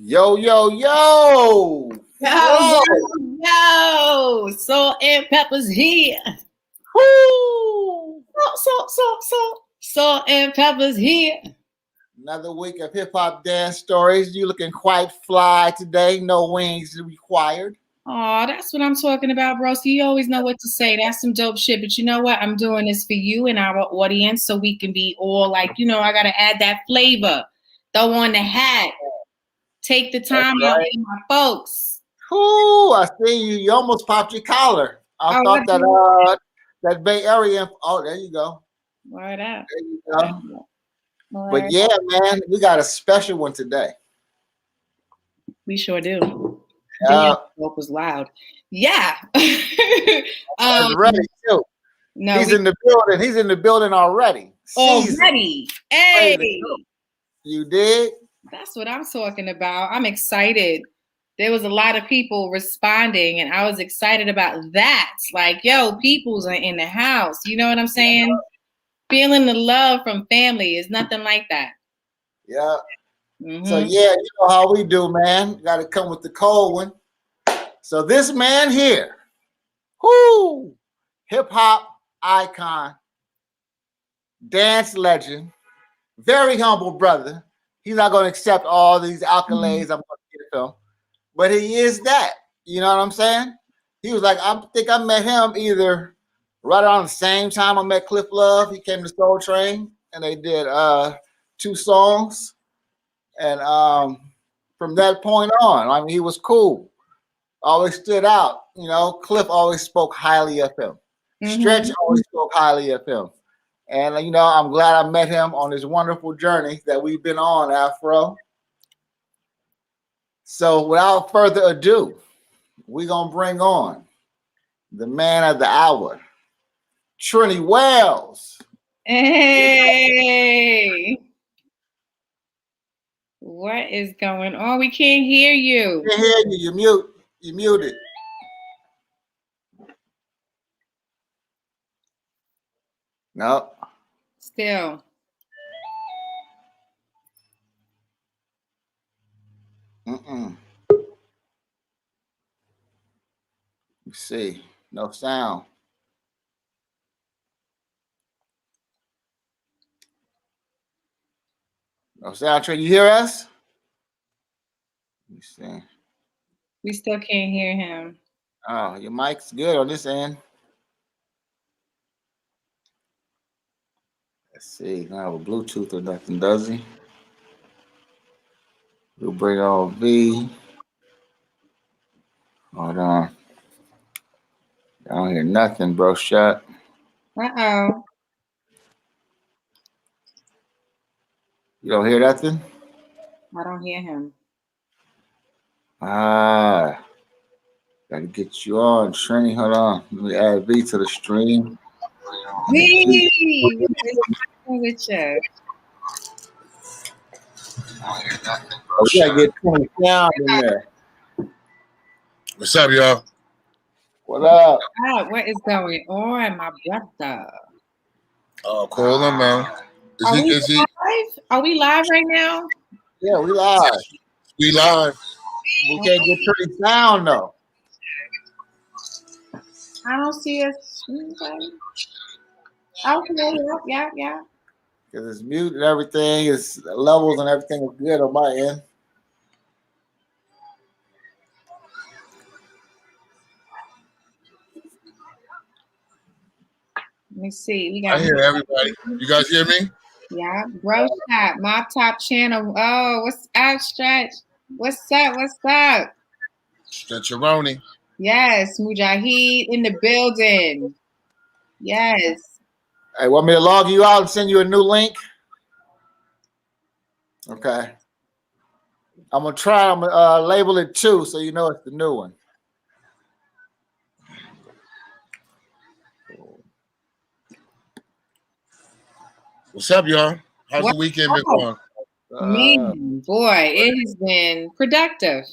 Yo, yo, yo! Yo, yo, Salt and Pepper's here. Woo! Salt and Pepper's here. Another week of hip hop dance stories. You looking quite fly today. No wings required. Oh, that's what I'm talking about, bro. So you always know what to say. That's some dope shit. But you know what? I'm doing this for you and our audience so we can be all like, I got to add that flavor. Throw on the hat. Take the time out with my folks. Ooh, I see you. You almost popped your collar. I thought that Bay Area. Oh, there you go. Word up. There you go. But yeah, man, we got a special one today. We sure do. Damn, the was loud. Yeah. He's ready too. No, he's in the building. He's in the building already. Already. Hey. You did? That's what I'm talking about. I'm excited. There was a lot of people responding, and I was excited about that. Like, yo, people's are in the house. You know what I'm saying? Feeling the love from family is nothing like that. Yeah. Mm-hmm. So yeah, you know how we do, man. Got to come with the cold one. So this man here, hip hop icon, dance legend, very humble brother. He's not going to accept all these accolades I'm going to give him, but he is that. You know what I'm saying? He was like, I think I met him either right around the same time I met Cliff Love. He came to Soul Train, and they did 2 songs. And from that point on, I mean, he was cool. Always stood out. You know, Cliff always spoke highly of him. Stretch always spoke highly of him. And, you know, I'm glad I met him on this wonderful journey that we've been on, Afro. So without further ado, we're going to bring on the man of the hour, TRINNY Wells. Hey. What is going on? We can't hear you. We can't hear you. You muted. No. Still. Let's see. No sound. No sound. TRINNY, you hear us? Let me see. We still can't hear him. Oh, your mic's good on this end. Let's see. He don't have a Bluetooth or nothing, does he? We'll bring on V. Hold on. I don't hear nothing, bro. Shut. Uh-oh. You don't hear nothing? I don't hear him. Gotta get you on, TRINNY. Hold on. Let me add V to the stream. V! With you. Oh, we gotta get 20 sound in there. What's up, y'all? What up? What is going on, my brother? Oh, call him, man. Is he? Live? Are we live right now? Yeah, we live. We live. We can't get pretty sound though. I don't see us. Okay, yeah. Because it's mute and everything, it's levels and everything is good on my end. Let me see. I hear everybody. You guys hear me? Yeah, bro shop, Mob Top Channel. Oh, what's up, Stretch? What's up? Stretch-a-roni. Yes, Mujahid in the building. Yes. Hey, want me to log you out and send you a new link? Okay. I'm going to label it 2 so you know it's the new one. What's up, y'all? How's the weekend been going? Man, boy, it has been productive.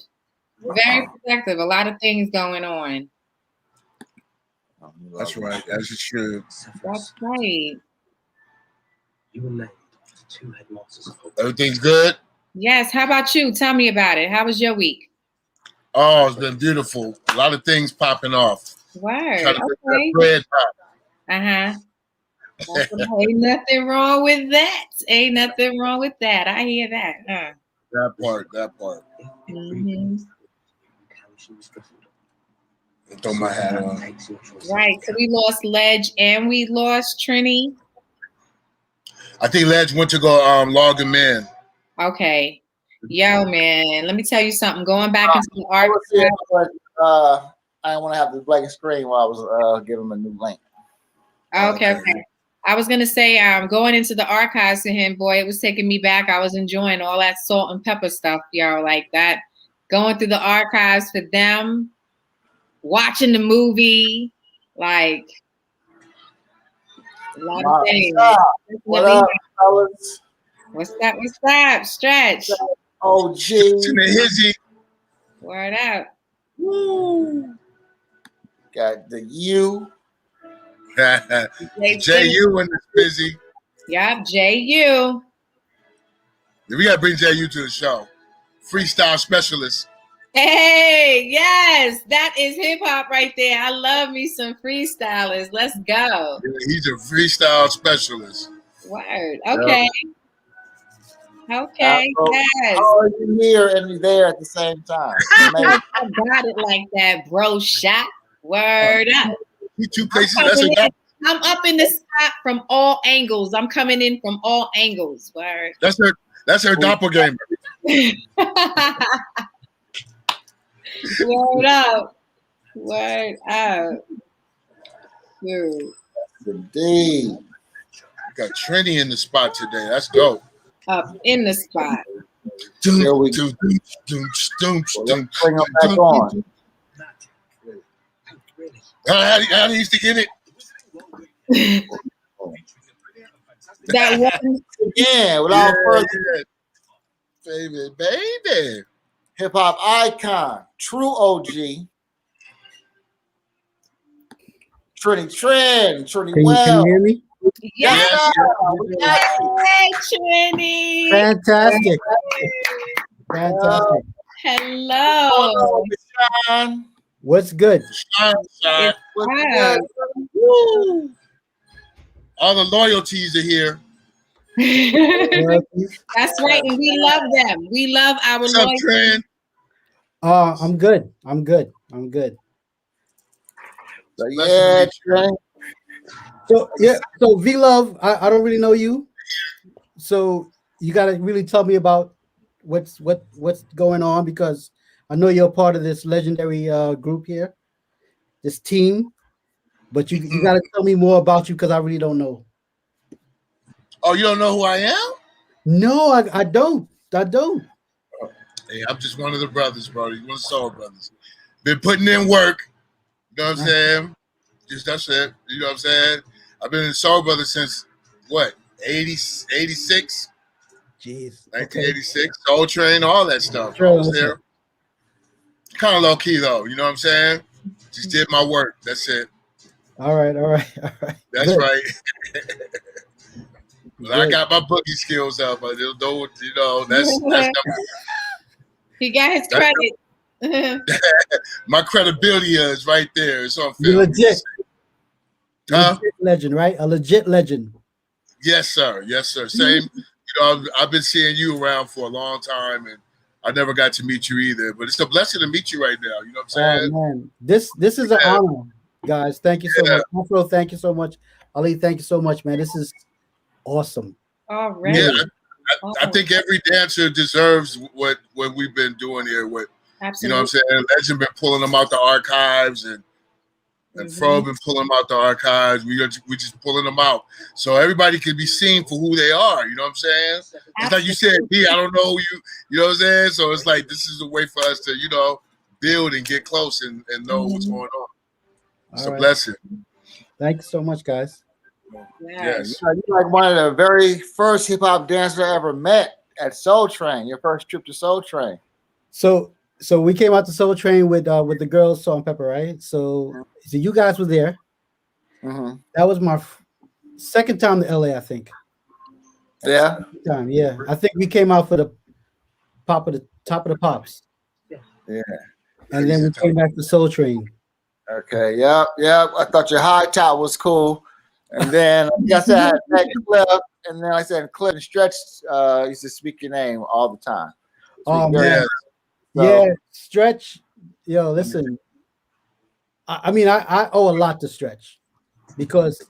Very productive. A lot of things going on. That's right. As it should. That's right. Everything's good? Yes. How about you? Tell me about it. How was your week? Oh, it's been beautiful. A lot of things popping off. Word. Trying to get that Okay. bread pop. Ain't nothing wrong with that. Ain't nothing wrong with that. I hear that. That part. Mm-hmm. Throw my hat on. Right. So we lost Ledge and we lost Trini. I think Ledge went to go log him in. Okay. Yo, man, let me tell you something. Going back into the archive. I didn't want to have this blank screen while I was giving him a new link. Okay. I was gonna say, going into the archives to him, boy, it was taking me back. I was enjoying all that salt and pepper stuff, yo, like that. Going through the archives for them, watching the movie, like a lot of things. What up, fellas? What's that? Stretch. OG. Word up. Woo. Got the U. JU when it's busy. Yep, JU. We gotta bring JU to the show. Freestyle specialist. Hey, yes, that is hip hop right there. I love me some freestylers. Let's go. Yeah, he's a freestyle specialist. Word. Okay. Yep. Okay. Yes. Oh, you're here and there at the same time. I got it like that, bro. Shot. Word up. Two places. I'm up in the spot from all angles. I'm coming in from all angles. Word. That's her doppelganger. Word up. Word up. Dude. Indeed. Got TRINNY in the spot today. That's dope. Up in the spot. Here we go. Bring them back on. How do you used to get it? That one. Yeah, without further baby. hip hop icon, true OG. Trini well. Can you hear me? Yes. Yes. Hey, Trini. Fantastic. Hello. Sean. What's good? Shine. Wow. Woo. All the loyalties are here. That's right, and we love them. We love our What's up, Trin? I'm good. So, yeah, Trini. So V Love, I don't really know you. So you gotta really tell me about what's going on, because I know you're part of this legendary group here, this team. But you gotta tell me more about you, because I really don't know. Oh, you don't know who I am? No, I don't. Hey, I'm just one of the brothers, bro. One of the soul brothers. Been putting in work. You know what I'm saying? Just that's it. You know what I'm saying? I've been in Soul Brothers since what? 86? Jeez. 1986. Soul Train, all that stuff. I was there. Kind of low key though. You know what I'm saying? Just did my work. That's it. All right. That's Good. right. But I got my boogie skills up. But you know, that's He got his credit. my credibility is right there. It's on film. You're legit. Huh? Legit legend, right? A legit legend. Yes, sir. Same. You know, I've been seeing you around for a long time, and I never got to meet you either. But it's a blessing to meet you right now. You know what I'm saying? Oh man, this is an honor, guys. Thank you so much. Afro, thank you so much. Ali, thank you so much, man. This is awesome. Already. Yeah, I think every dancer deserves what we've been doing here. Absolutely. You know what I'm saying? Legend been pulling them out the archives, and Fro been pulling them out the archives. We just pulling them out so everybody can be seen for who they are. You know what I'm saying? It's like you said, D, I don't know who you. You know what I'm saying? So it's like this is a way for us to build and get close and know what's going on. It's a blessing. Thank you so much, guys. Yes. You're like one of the very first hip hop dancers I ever met at Soul Train. Your first trip to Soul Train. So we came out to Soul Train with the girls, Salt and Pepper, right? So you guys were there. Mm-hmm. That was my second time to LA, I think. Yeah. Yeah. I think we came out for the top of the Pops. Yeah. And then we came back to Soul Train. Okay. Yep. I thought your high top was cool. And then like I said, I had met Cliff, and then I said Cliff and Stretch used to speak your name all the time. Oh Yeah. man. Yeah, Stretch. Yo, listen. I mean, I owe a lot to Stretch because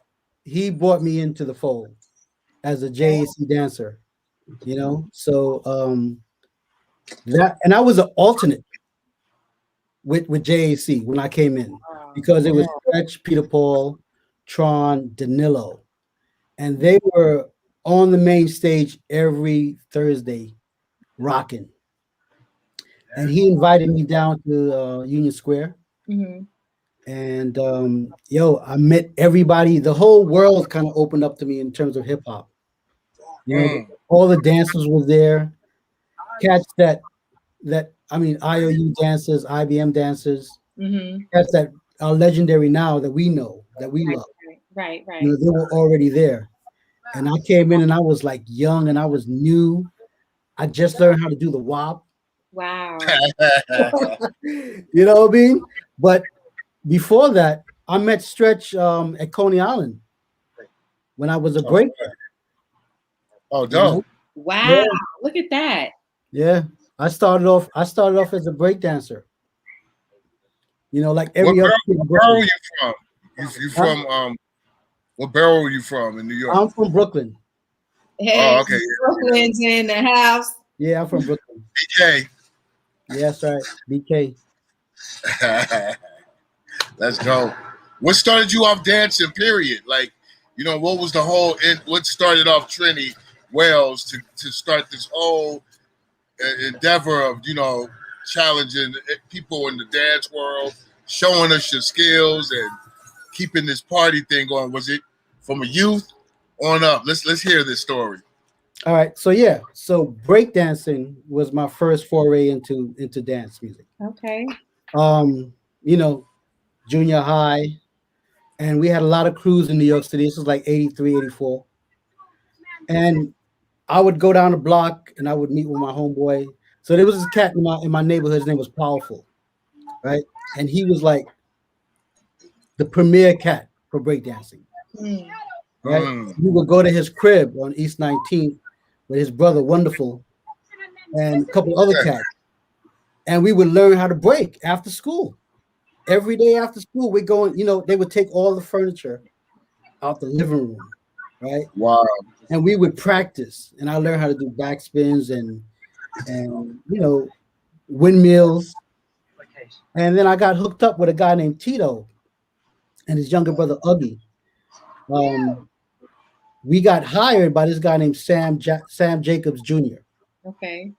he brought me into the fold as a JAC dancer, you know. So that, and I was an alternate with JAC when I came in because it was Stretch, Peter Paul, Tron, Danilo, and they were on the main stage every Thursday, rocking. And he invited me down to Union Square. Mm-hmm. And yo, I met everybody. The whole world kind of opened up to me in terms of hip hop. You know, all the dancers were there. Cats that I mean, IOU dancers, IBM dancers. Mm-hmm. Cats that are legendary now that we know, that we love. Right. You know, they were already there. And I came in and I was like young and I was new. I just learned how to do the WAP. Wow. You know what I mean? But before that, I met Stretch at Coney Island when I was a breaker. Oh, dope. You know? Wow. Yeah. Look at that. Yeah. I started off as a break dancer. You know, like every other kid. What borough are you from? You from what borough are you from in New York? I'm from Brooklyn. Hey, Oh, okay. Brooklyn's in the house. Yeah, I'm from Brooklyn. BK. Yeah, that's right. BK. Let's go. What started you off dancing, period? Like, you know, what was the whole what started off TRINNY Wells to start this whole endeavor of, you know, challenging people in the dance world, showing us your skills and keeping this party thing going? Was it from a youth on up? Let's hear this story. All right. So yeah. So breakdancing was my first foray into dance music. Okay. You know, junior high, and we had a lot of crews in New York City. This was like 83, 84. And I would go down the block and I would meet with my homeboy. So there was this cat in my neighborhood. His name was Powerful, right? And he was like the premier cat for breakdancing. Right? We would go to his crib on East 19th with his brother Wonderful and a couple other cats. And we would learn how to break after school. Every day after school, we're going, you know, they would take all the furniture out the living room, right? Wow. And we would practice. And I learned how to do backspins and you know, windmills. And then I got hooked up with a guy named Tito and his younger brother Uggy. We got hired by this guy named Sam Jacobs Jr. Okay.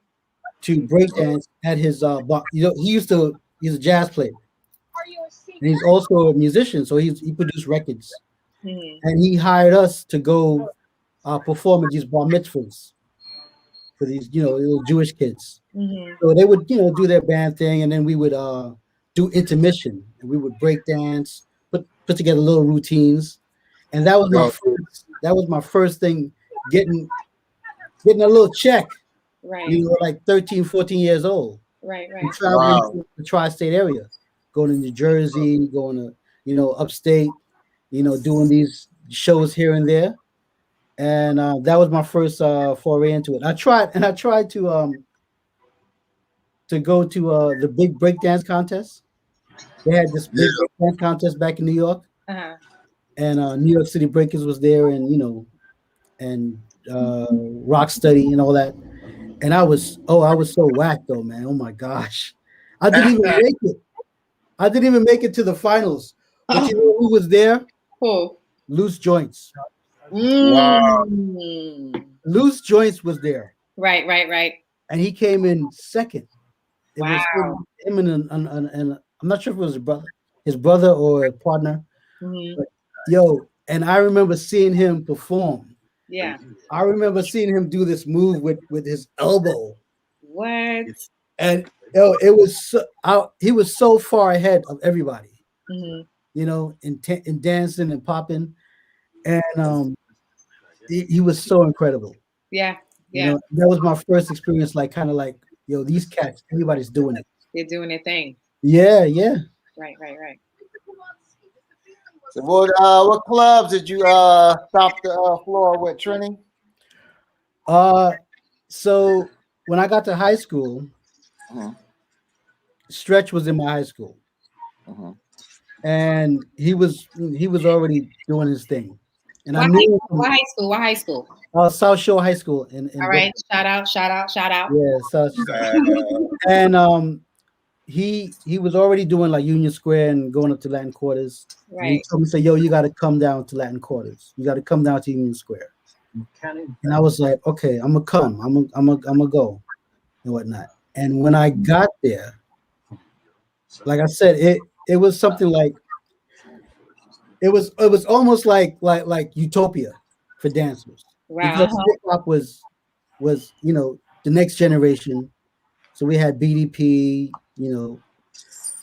to breakdance at his bar. You know, he's a jazz player. And he's also a musician, so he produced records. And he hired us to go perform at these bar mitzvahs for these, you know, little Jewish kids. So they would, you know, do their band thing, and then we would do intermission, and we would break dance, put together little routines, and that was my first thing, getting a little check. Right. You know, like 13, 14 years old. Right. Traveling to the tri-state area, going to New Jersey, going to, you know, upstate, you know, doing these shows here and there. And that was my first foray into it. I tried to go to the big breakdance contest. They had this big breakdance contest back in New York. And New York City Breakers was there, and, you know, and Rock Study and all that. And I was so whacked though, man. Oh my gosh. I didn't even make it. I didn't even make it to the finals. But you know who was there? Who? Loose Joints. Wow. Loose Joints was there. Right. And he came in second. It Wow. was him and I'm not sure if it was his brother or a partner. But, yo, and I remember seeing him perform. Yeah. I remember seeing him do this move with his elbow. What? And yo, it was he was so far ahead of everybody. You know, in dancing and popping, and he was so incredible. Yeah. You know, that was my first experience, like kind of like yo, these cats, everybody's doing it. They're doing their thing. Yeah, yeah. Right. So what clubs did you stomp the floor with, Trini? So when I got to high school, Stretch was in my high school, and he was already doing his thing, and I knew him What high school? South Shore High School in All right, shout out. Yeah, South Shore. And he was already doing like Union Square and going up to Latin Quarters. Right. And he told me, say, yo, you got to come down to Latin Quarters. You got to come down to Union Square. And I was like, okay, I'm gonna come. I'm gonna go and whatnot. And when I got there, like I said, it was something like it was almost like utopia for dancers. Wow. Because hip hop was the next generation. So we had BDP,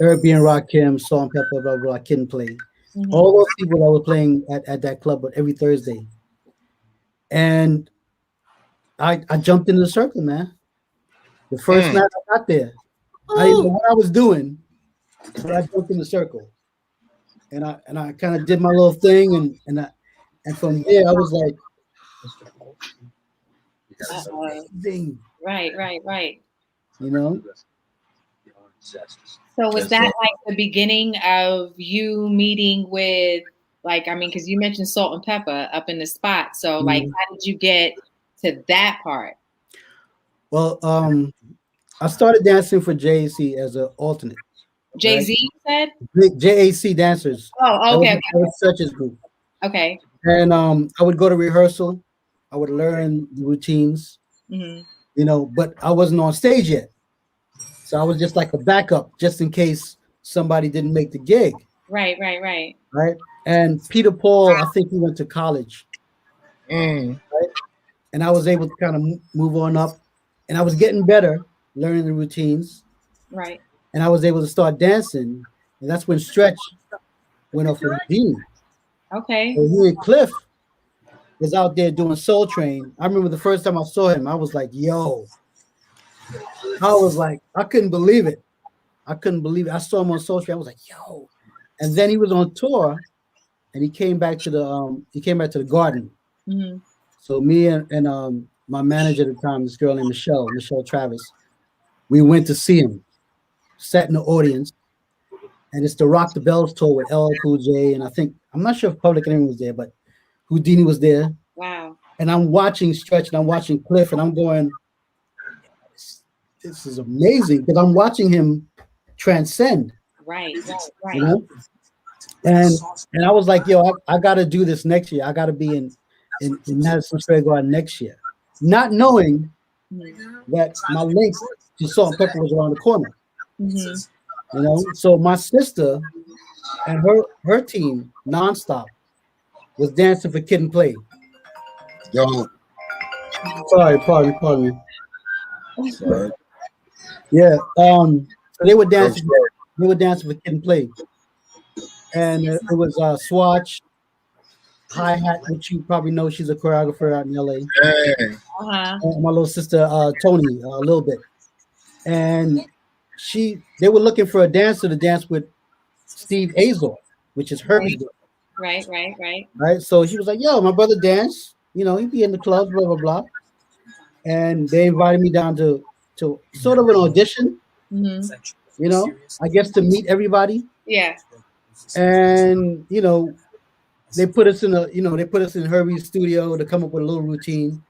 Eric B and Rakim, Salt and Pepper, blah blah, Kid and Play. All those people that were playing at that club every Thursday. And I jumped into the circle, man. The first night I got there, I didn't know what I was doing, but I jumped in the circle, and I kind of did my little thing, and from there I was like, ding. Right. So was that like the beginning of you meeting with, like, I mean, because you mentioned Salt and Pepper up in the spot. So, like, how did you get to that part? Well, I started dancing for JAC as an alternate. Jay-Z, you said? JAC dancers. Oh, okay. That was Stretch's group. Okay. And I would go to rehearsal. I would learn the routines, but I wasn't on stage yet. So I was just like a backup, just in case somebody didn't make the gig. Right. Right. And Peter Paul, I think he went to college. Right? And I was able to kind of move on up. And I was getting better, learning the routines. Right. And I was able to start dancing. And that's when Stretch went off with Dean. Okay. So he and Cliff was out there doing Soul Train. I remember the first time I saw him, I was like, yo. I couldn't believe it. I saw him on Soul Train. I was like, yo. And then he was on tour, and he came back to the Garden. So me and my manager at the time, this girl named Michelle Travis, we went to see him. Sat in the audience, and it's the Rock the Bells tour with LL Cool J, and I'm not sure if Public Enemy was there, but Houdini was there. Wow. And I'm watching Stretch, and I'm watching Cliff, and I'm going, this is amazing, because I'm watching him transcend. Right. And I was like, yo, I got to do this next year. I got to be in Madison Square Garden next year, not knowing that my link to Salt and Pepper was around the corner. So my sister and her team nonstop was dancing for Kid and Play. Yo, sorry, pardon me. Sorry. Yeah, so they were dancing. They were dancing for Kid and Play, and it was Swatch, hi hat, which you probably know. She's a choreographer out in LA. Hey. And my little sister Tony, a little bit, and they were looking for a dancer to dance with Steve Azor, which is Herbie's daughter. Right. So she was like, yo, my brother dance, he'd be in the clubs, blah, blah, blah. And they invited me down to sort of an audition, I guess to meet everybody. Yeah. And, they put us in Herbie's studio to come up with a little routine.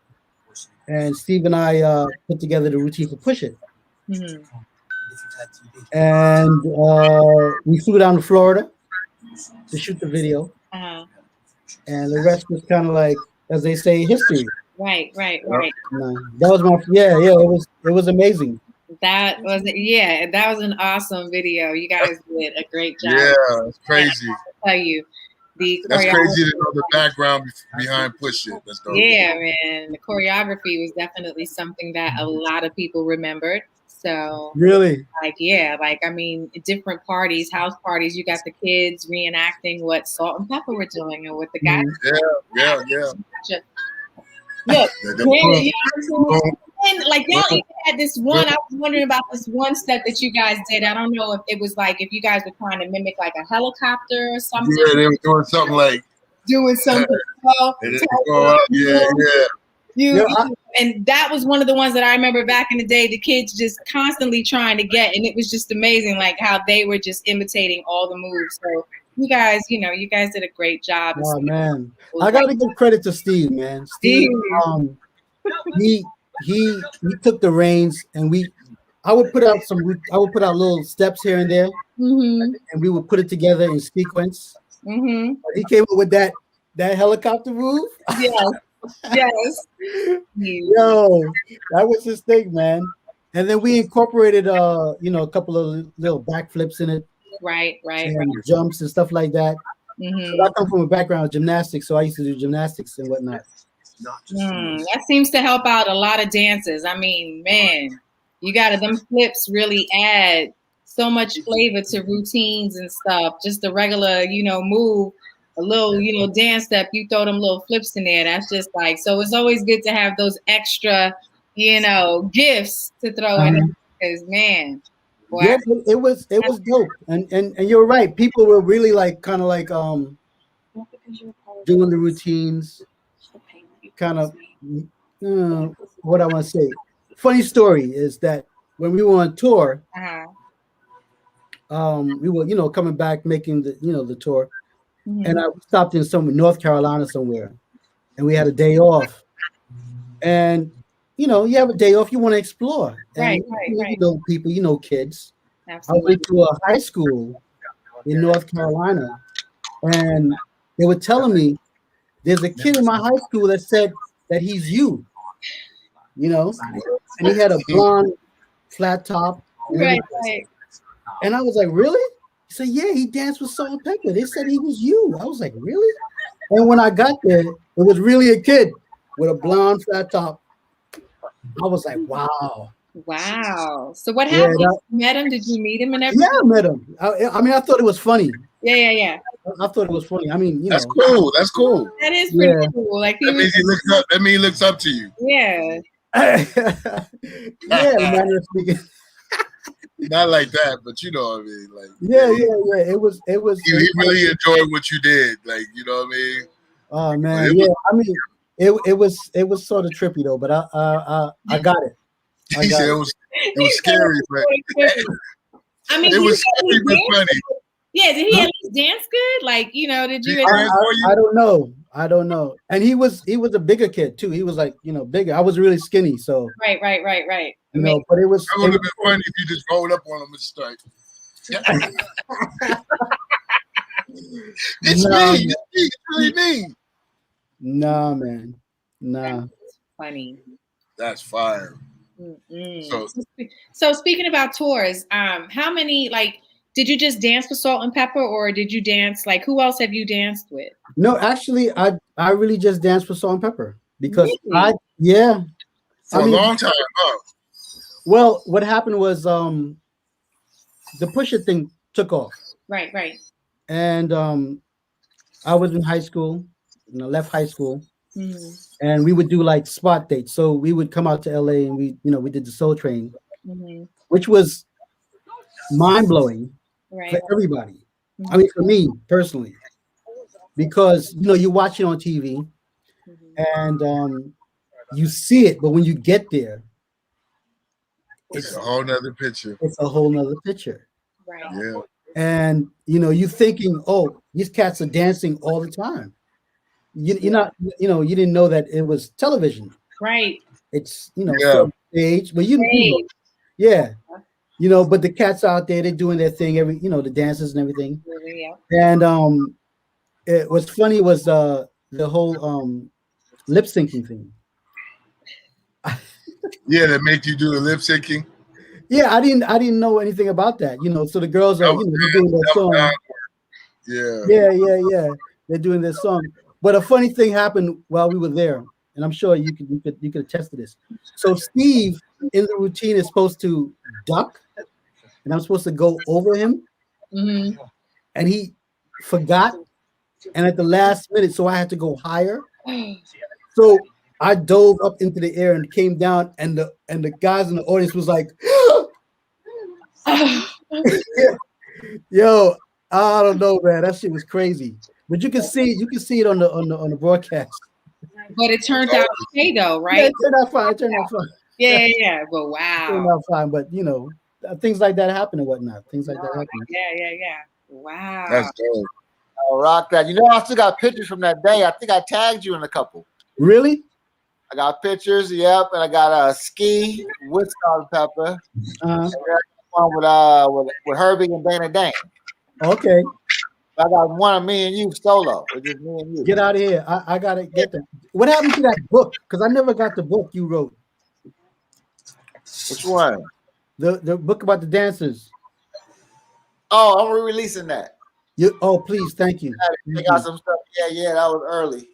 And Steve and I put together the routine for Push It. And we flew down to Florida to shoot the video. And the rest was kind of like, as they say, history. Right. That was it was amazing. That was an awesome video. You guys did a great job. Yeah, it's crazy. I tell you, that's crazy to know the background behind Push It. That's dope. Yeah, man. The choreography was definitely something that a lot of people remembered. So really, different parties, house parties, you got the kids reenacting what Salt and Pepper were doing and what the guys. Yeah. Look, And like y'all even had this one. I was wondering about this one step that you guys did. I don't know if it was like if you guys were trying to mimic like a helicopter or something. Yeah, they were doing something like doing something. And that was one of the ones that I remember back in the day. The kids just constantly trying to get, and it was just amazing, like how they were just imitating all the moves. So you guys, you guys did a great job. Oh man, I gotta give credit to Steve, man. Steve, he took the reins, and I would put out little steps here and there, and we would put it together in sequence. He came up with that helicopter move. Yes. Yes. Yo, that was his thing, man. And then we incorporated a couple of little backflips in it. Right. And jumps and stuff like that. So I come from a background of gymnastics, so I used to do gymnastics and whatnot. That seems to help out a lot of dancers. I mean, man, you got them flips really add so much flavor to routines and stuff. Just the regular, move. A little, dance step, you throw them little flips in there. That's just like, so it's always good to have those extra, gifts to throw in. Because man, boy, yeah, it was dope. And you're right. People were really like kind of like doing the routines. Kind of what I want to say. Funny story is that when we were on tour, we were coming back making the tour. And I stopped in North Carolina somewhere, and we had a day off. And you have a day off, you want to explore. And, right. You know people, kids. Absolutely. I went to a high school in North Carolina, and they were telling me there's a kid in my high school that said that he's you. And he had a blonde flat top. Right. And I was like, really? He said, yeah, he danced with Salt and Pepper. They said he was you. I was like, really? And when I got there, it was really a kid with a blonde flat top. I was like, wow. So what happened? You met him? Did you meet him and everything? Yeah, I met him. I mean, I thought it was funny. Yeah. I thought it was funny. I mean, that's cool. That's cool. That is pretty cool. Like that means he looks up to you. Yeah. Manner of speaking. Not like that, but you know what I mean. Like It was. He really enjoyed what you did. Like, you know what I mean. Oh man, I mean, it was sort of trippy though, but I got it. He said it was scary, but I mean, it was scary but funny. Yeah, did he at least dance good? Like, did you? I don't know. And he was a bigger kid too. He was like, bigger. I was really skinny, so right. But it was. That would have been funny if you just rolled up on him and start. It's me. It's really me. Nah, man. Nah. That's funny. That's fire. So speaking about tours, how many did you just dance with Salt and Pepper, or did you dance who else have you danced with? No, actually, I really just danced with Salt and Pepper because really? For a long time. Well, what happened was the Pusha thing took off. Right. And I was in high school, left high school, and we would do like spot dates. So we would come out to LA and we did the Soul Train, which was mind blowing for everybody. I mean, for me personally, because you watch it on TV and you see it, but when you get there, it's a whole nother picture. It's a whole nother picture. Right. Yeah. And you're thinking, oh, these cats are dancing all the time. You're not, you didn't know that it was television. Right. It's stage, but but the cats out there, they're doing their thing, the dances and everything. Yeah. And it was funny was the whole lip syncing thing. Yeah, that make you do the lip syncing. Yeah, I didn't know anything about that. So the girls are they're doing their song. Yeah. They're doing their song. But a funny thing happened while we were there, and I'm sure you could attest to this. So Steve in the routine is supposed to duck, and I'm supposed to go over him, and he forgot, and at the last minute, so I had to go higher. So I dove up into the air and came down, and the guys in the audience was like, "Yo, I don't know, man. That shit was crazy." But you can see it on the broadcast. But it turned out okay though, right? Yeah, it turned out fine. It turned out fine. Yeah. But It turned wow. out fine. But things like that happen and whatnot. Things like that happen. Yeah. Wow. That's dope. Oh, rock that. You know, I still got pictures from that day. I think I tagged you in a couple. Really? I got pictures, yep, and I got a ski with Salt and Pepper. Uh-huh. And I got one with Herbie and Dana Dane. Okay. I got one of me and you solo. It's just me and you. Get out of here. I gotta get that. What happened to that book? Because I never got the book you wrote. Which one? The book about the dancers. Oh, I'm re-releasing that. Please, thank you. I got some stuff. Yeah, that was early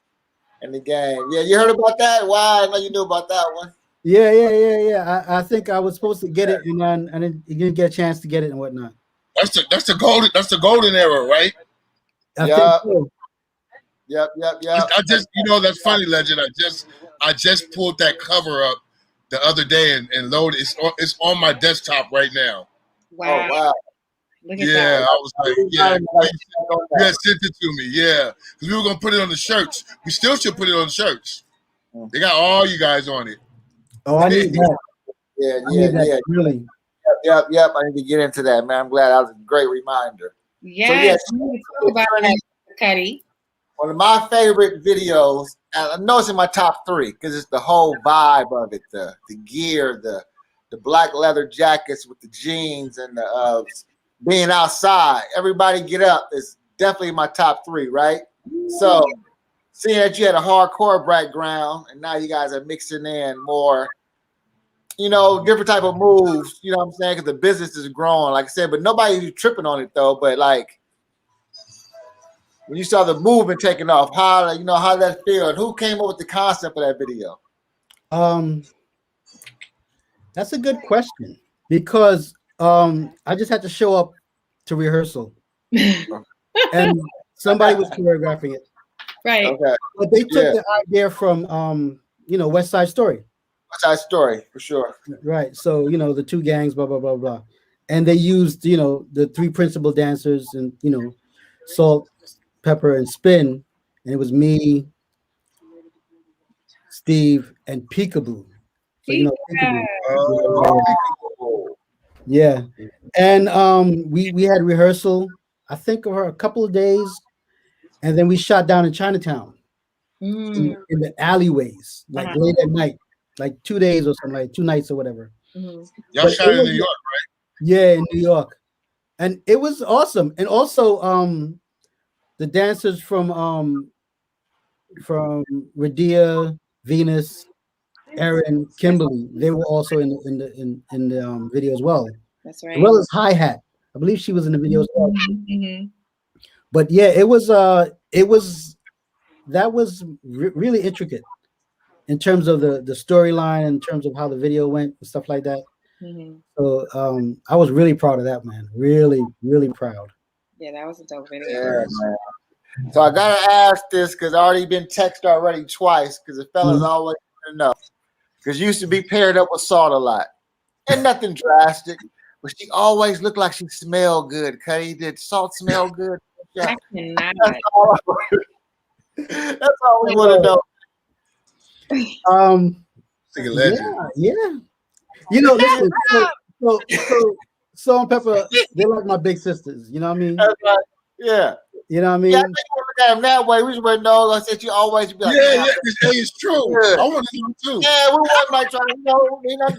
in the game. Yeah, you heard about that? Wow, I know you knew about that one. Yeah. I think I was supposed to get it, and then you didn't get a chance to get it and whatnot. That's the golden era, right? I think so. Yep. I just, that's funny, Legend. I just pulled that cover up the other day and loaded. It's on my desktop right now. Wow. Oh, wow. Look at Yeah, that. I was like, yeah, you had sent it to me, yeah, because we were gonna put it on the shirts. We still should put it on the shirts. They got all you guys on it. Oh, I need that. Yeah. Really. Yep. I need to get into that, man. I'm glad that was a great reminder. Yes, we need to talk about that, Cuddy. One of my favorite videos, I know it's in my top 3 because it's the whole vibe of it, the gear, the black leather jackets with the jeans and the being outside. Everybody get up is definitely my top 3, right? So seeing that you had a hardcore background and now you guys are mixing in more, different type of moves, you know what I'm saying? Because the business is growing, like I said, but nobody's tripping on it though. But like when you saw the movement taking off, how did that feel? And who came up with the concept of that video? That's a good question because I just had to show up to rehearsal and somebody was choreographing it. Right. Okay. But they took the idea from West Side Story. West Side Story, for sure. Right. So, the 2 gangs, blah, blah, blah, blah. And they used, the 3 principal dancers and, Salt, Pepper, and Spin. And it was me, Steve, and Peekaboo. So, Peekaboo. Yeah. And we had rehearsal, I think, for a couple of days. And then we shot down in Chinatown in the alleyways, like late at night, like 2 days or something, like 2 nights or whatever. Y'all shot in New York, right? Yeah, in New York. And it was awesome. And also the dancers from Radia, Venus, Aaron, Kimberly, they were also in the video as well. That's right. As well as Hi-Hat. I believe she was in the video as well. Mm-hmm. But yeah, that was really intricate in terms of the storyline, in terms of how the video went and stuff like that. Mm-hmm. So I was really proud of that, man. Really, really proud. Yeah, that was a dope video. Yeah, man. So I gotta ask this because I already been texted already twice because the fellas always want to know. Because used to be paired up with Salt a lot. And nothing drastic. But she always looked like she smelled good. Cuddy, did Salt smell good? I cannot. That's all we want to know. Yeah. Listen, so Salt and Pepper, they're like my big sisters. You know what I mean? That's right. Yeah. You know what I mean? Yeah, I think you look at him that way. We just want to know. I said you always be like, It's true. Yeah. I want to know too. Yeah, we want like trying to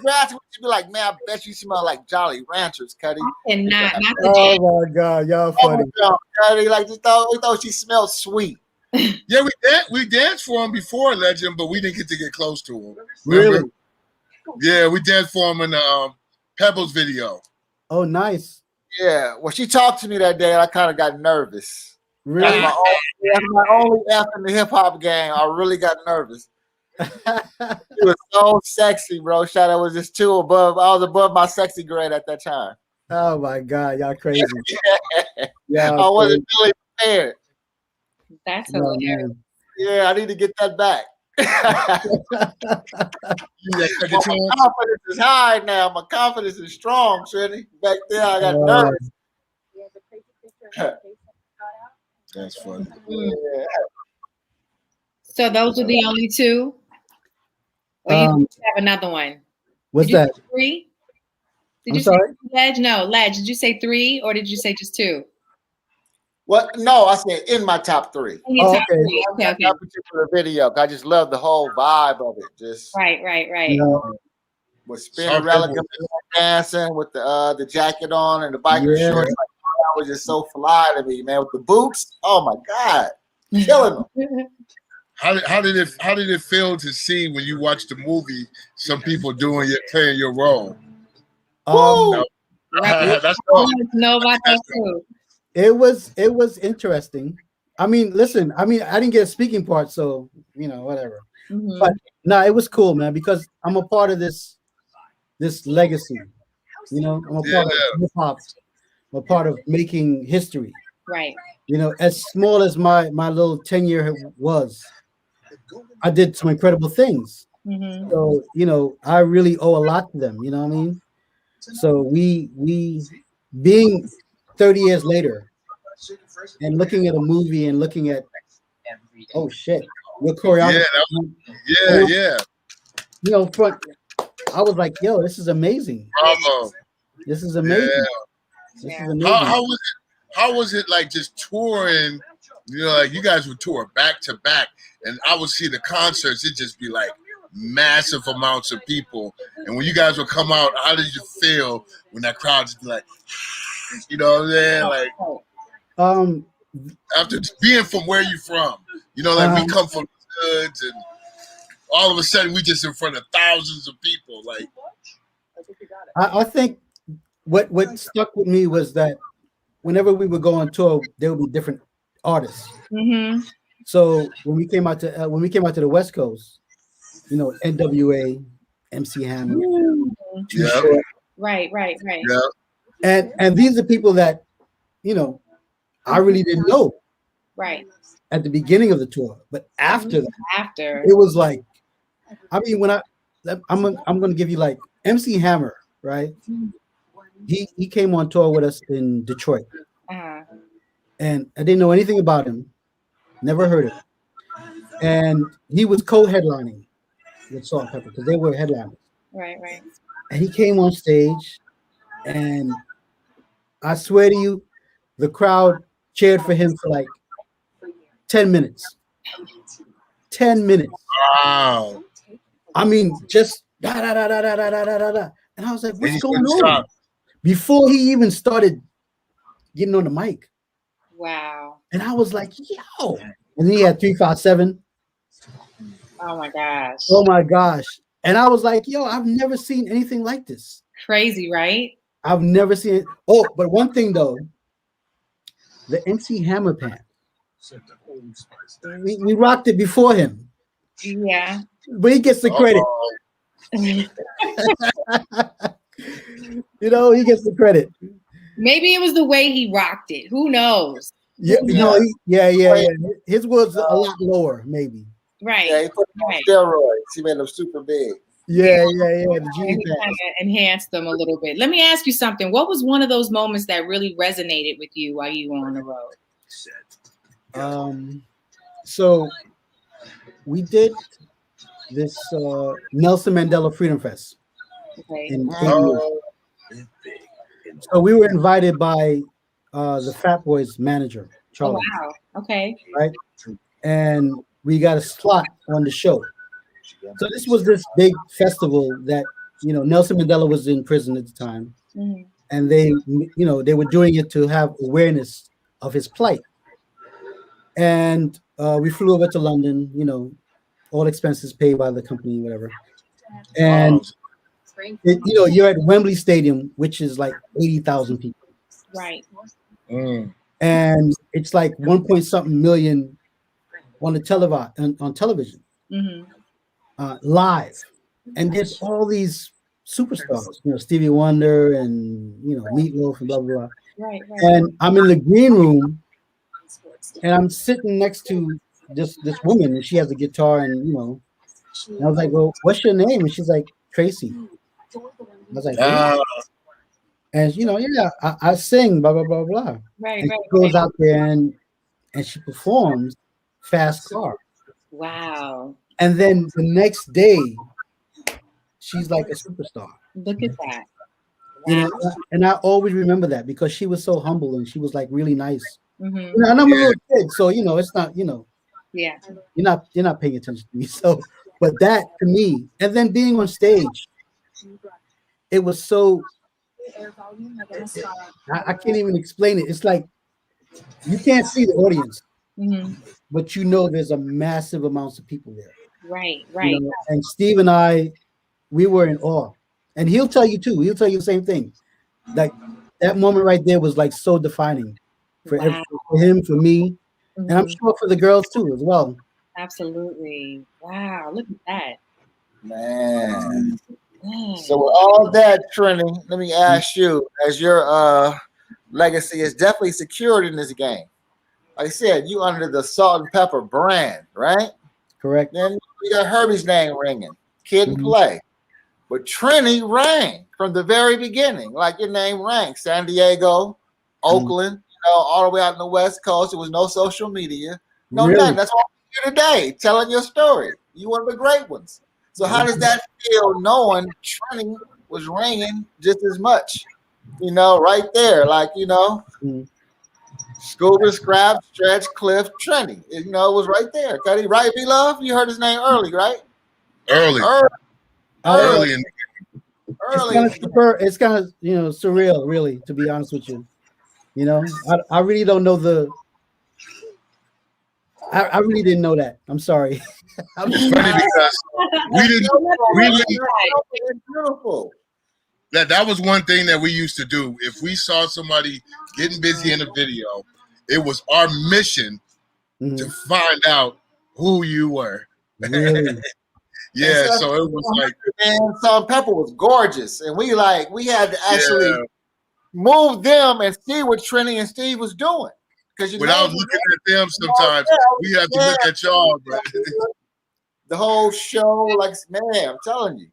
grass. We should be like, man, I bet you smell like Jolly Ranchers, Cuddy. And not Oh my God, y'all funny. Cuddy, like we thought she smelled sweet. Yeah, we danced for him before, Legend, but we didn't get to get close to him. Really? Remember? Yeah, we danced for him in the Pebbles video. Oh, nice. Yeah. Well, she talked to me that day, and I kind of got nervous. Really? That's my only F in the hip hop game. I really got nervous. She was so sexy, bro. Shot, I was just too above. I was above my sexy grade at that time. Oh my God, y'all crazy. Yeah, I wasn't really prepared. That's hilarious. Yeah, I need to get that back. second chance. My confidence is high now. My confidence is strong, Trinny. Back there, I got nervous. That's funny. Mm. So those are the only two? Or you have another one? What's that? 3? Did I'm you sorry? say Ledge? No, Ledge. Did you say 3 or did you say just 2? What? No, I said in my top 3. In your top 3. Okay. That particular video. I just love the whole vibe of it. Just right. You know, with spinning relic dancing with the jacket on and the biker shorts. Like, that was just so fly to me, man. With the boots. Oh my God. Killing them. How did it feel to see when you watch the movie some people playing your role? That's know about that too. It was interesting. I mean, listen, I didn't get a speaking part, so whatever. Mm-hmm. But no, it was cool, man, because I'm a part of this legacy. I'm a part of hip hop. I'm a part of making history. Right. As small as my little tenure was, I did some incredible things. Mm-hmm. So, I really owe a lot to them, you know what I mean? So we being 30 years later and looking at a movie and looking at, oh shit, what choreography. Yeah. I was like, yo, this is amazing. Bravo. This is amazing. Yeah. This is amazing. How was it like just touring? Like you guys would tour back to back, and I would see the concerts. It'd just be like massive amounts of people. And when you guys would come out, how did you feel when that crowd just be like, you know what I'm saying? Like, after being from where you from, we come from the hoods, and all of a sudden we just in front of thousands of people. Like, I think what stuck with me was that whenever we would go on tour, there would be different artists. Mm-hmm. So when we came out to the West Coast, NWA, MC Hammer, right. Yeah. And these are people that I really didn't know. Right. At the beginning of the tour, but after that, it was like, when I'm going to give you like MC Hammer, right? He came on tour with us in Detroit, and I didn't know anything about him, never heard of him, and he was co-headlining with Salt-N-Pepa because they were headliners. Right. And he came on stage, and I swear to you, the crowd cheered for him for like 10 minutes. 10 minutes. Wow. Just da da da da da da da da da. And I was like, what's going on? Before he even started getting on the mic. Wow. And I was like, yo. And then he had 357. Oh my gosh. Oh my gosh. And I was like, yo, I've never seen anything like this. Crazy, right? I've never seen it. Oh, but one thing though, the MC Hammer pants. We rocked it before him. Yeah. But he gets the credit. He gets the credit. Maybe it was the way he rocked it. Who knows? Yeah. His was a lot lower, maybe. Right. Yeah, he put on steroids. He made them super big. Yeah. The G kind of enhanced them a little bit. Let me ask you something. What was one of those moments that really resonated with you while you were on the road? So we did this Nelson Mandela Freedom Fest. Okay. So we were invited by the Fat Boys manager, Charlie. Oh, wow. Okay. Right. And we got a slot on the show. So this was this big festival that, Nelson Mandela was in prison at the time. Mm-hmm. And they were doing it to have awareness of his plight. And we flew over to London, all expenses paid by the company, whatever. And, you're at Wembley Stadium, which is like 80,000 people. Right. And it's like 1.something million on television, live. And there's all these superstars, Stevie Wonder and, Meatloaf and blah, blah, blah. Right. And I'm in the green room and I'm sitting next to this woman, and she has a guitar and, And I was like, well, what's your name? And she's like, Tracy. I was like, really? And yeah, I sing, blah blah blah blah. Right, And right, she goes right. out there and she performs Fast Car. Wow. And then the next day, she's like a superstar. Look at that. You know, Wow. and I always remember that because she was so humble and she was like really nice. Mm-hmm. You know, and I'm a little kid, so it's not, Yeah. you're not paying attention to me. So, but that to me, and then being on stage, it was so I can't even explain it. It's like you can't see the audience, Mm-hmm. but you know there's a massive amounts of people there. Right, right. And Steve and I, we were in awe. And he'll tell you too. He'll tell you the same thing. Like that moment right there was like so defining for him, for me, and I'm sure for the girls too as well. Absolutely. Wow. Look at that. Man. So with all that, Trini, let me ask you, as your legacy is definitely secured in this game. Like I said, you under the Salt and Pepper brand, right? Correct. Then you got Herbie's name ringing, Kid and Play. But Trini rang from the very beginning. Like your name rang. San Diego, Oakland, all the way out in the West Coast. There was no social media. No nothing. That's why I'm here today, telling your story. You one of the great ones. So how does that feel knowing Trini was ringing just as much? Right there. Like, Scuba, Scrap, Stretch, Cliff, Trini. It was right there. Cuddy, right, B-Love? You heard his name early, right? Early. It's kind of surreal, really, to be honest with you. I really don't know I really didn't know that. I'm sorry. It's funny because we didn't beautiful. That was one thing that we used to do. If we saw somebody getting busy in a video, it was our mission to find out who you were. Really? Yeah, so it was like, and Salt and Pepper was gorgeous, and we had to actually move them and see what Trini and Steve was doing. Because without looking at them, sometimes we have to look at y'all, bro. The whole show, like, man, I'm telling you,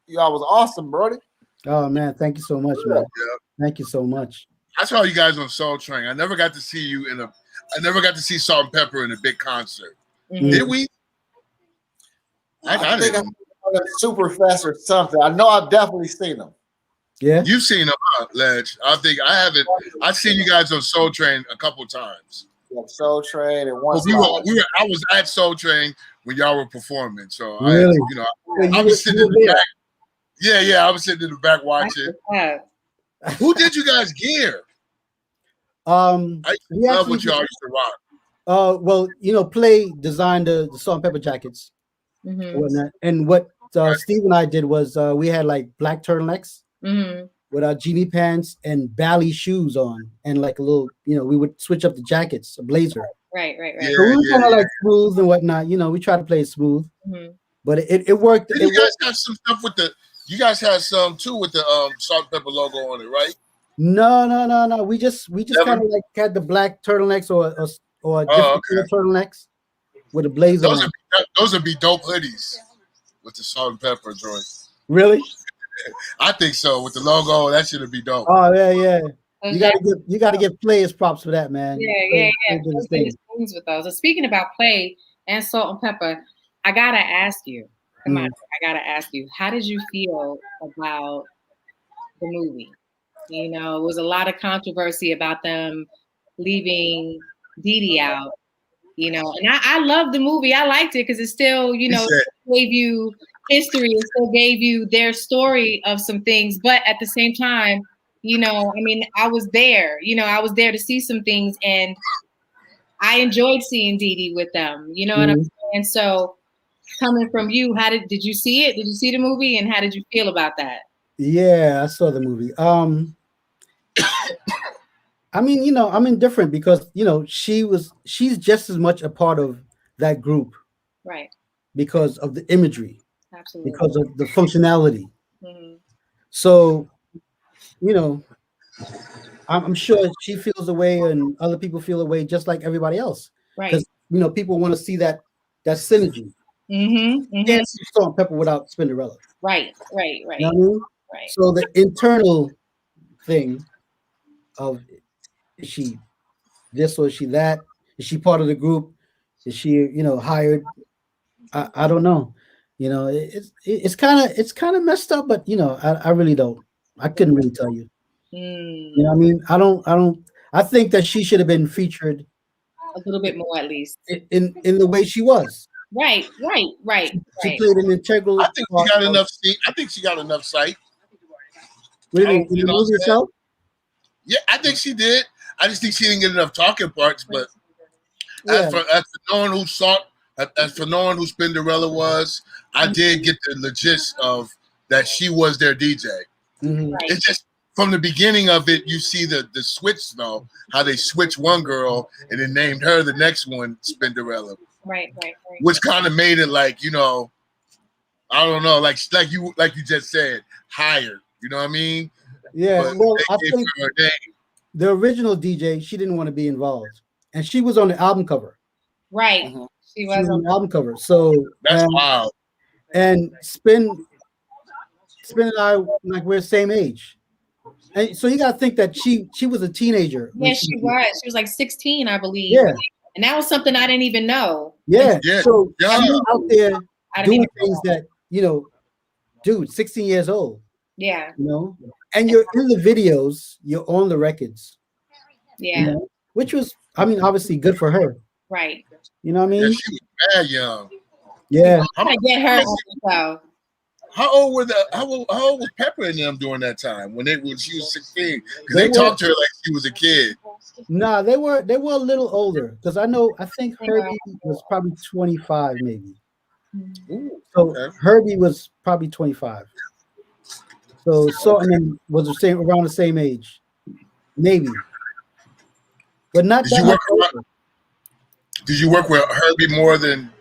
y'all was awesome, brody. Oh man, thank you so much, man. Yeah. Thank you so much. I saw you guys on Soul Train. I never got to see you I never got to see Salt and Pepper in a big concert. Did we? I think I'm Superfest or something. I know I've definitely seen them. Yeah, you've seen them, Ledge. I think I haven't. I've seen you guys on Soul Train a couple times. Yeah, Soul Train and once I was at Soul Train when y'all were performing. So really, I was sitting in the back. Yeah, I was sitting in the back watching. Who did you guys gear? I love what y'all used to rock. Well, Play designed the Salt and Pepper jackets. And what Steve and I did was we had like black turtlenecks with our genie pants and Bally shoes on, and like a little, we would switch up the jackets, a blazer. Right. Yeah, so we were kind of like smooth and whatnot. We try to play it smooth, but it worked. You guys have some stuff with you guys had some too with the Salt and Pepper logo on it, right? No. We just kind of like had the black turtlenecks or different turtlenecks with a blazer. Those would be dope hoodies with the Salt and Pepper joint. Really? I think so. With the logo, that should be dope. Oh yeah. You gotta give players props for that, man. Yeah. Things with those. So speaking about Play and Salt and Pepper, I gotta ask you. Come on, I gotta ask you. How did you feel about the movie? It was a lot of controversy about them leaving Dee Dee out. And I love the movie. I liked it because it still, gave you history. It still gave you their story of some things. But at the same time, I was there. I was there to see some things, and I enjoyed seeing Dee Dee with them. You know what I'm saying? So, coming from you, how did you see it? Did you see the movie, and how did you feel about that? Yeah, I saw the movie. I mean, I'm indifferent because she's just as much a part of that group, right? Because of the imagery, absolutely, because of the functionality. So, I'm sure she feels a way, and other people feel a way, just like everybody else, right? Because people want to see that synergy. Mm-hmm. You can't see Salt and Pepper without Spinderella. Right. You know what I mean? Right. So the internal thing of, is she this or is she that? Is she part of the group? Is she, hired? I don't know. It's kind of messed up, but I really don't. I couldn't really tell you. You know what I mean? I don't. I think that she should have been featured A little bit more, at least. in the way she was. Right. She played an integral. I think she got enough seat. I think she got enough sight. What do you mean, in the movie itself? Yeah, I think she did. I just think she didn't get enough talking parts. But as for knowing who Spinderella was, I did get the gist of that she was their DJ. Mm-hmm. Right. It's just from the beginning of it, you see the switch though, how they switched one girl and then named her the next one Spinderella. Right. Which kind of made it like, I don't know, like you just said, hired. You know what I mean? Yeah. But well, they I gave think her a name. the original DJ, she didn't want to be involved, and she was on the album cover. Right. Mhm. She She was was on on the album cover. So That's wild. and Spin and I, like, we're the same age, and so you got to think that she was a teenager. Yeah, she was. She was like 16, I believe. Yeah. And that was something I didn't even know. Yeah. Yeah. So Yeah. she was out there I didn't doing even things that, dude, 16 years old, Yeah. and you're in the videos, you're on the records, Yeah. which was, obviously good for her. Right. You know what I Yeah, mean? she was mad young. Yeah. I get her also. How old was Pepper and them during that time when she was 16? Because They they were- talked to her like she was a kid. Nah, they were a little older, because I think Herbie was probably 25, maybe. Ooh, So okay. Herbie was probably 25. So Salt and them was around the same age, maybe, but not Did that you much work older. Did you work with Herbie more than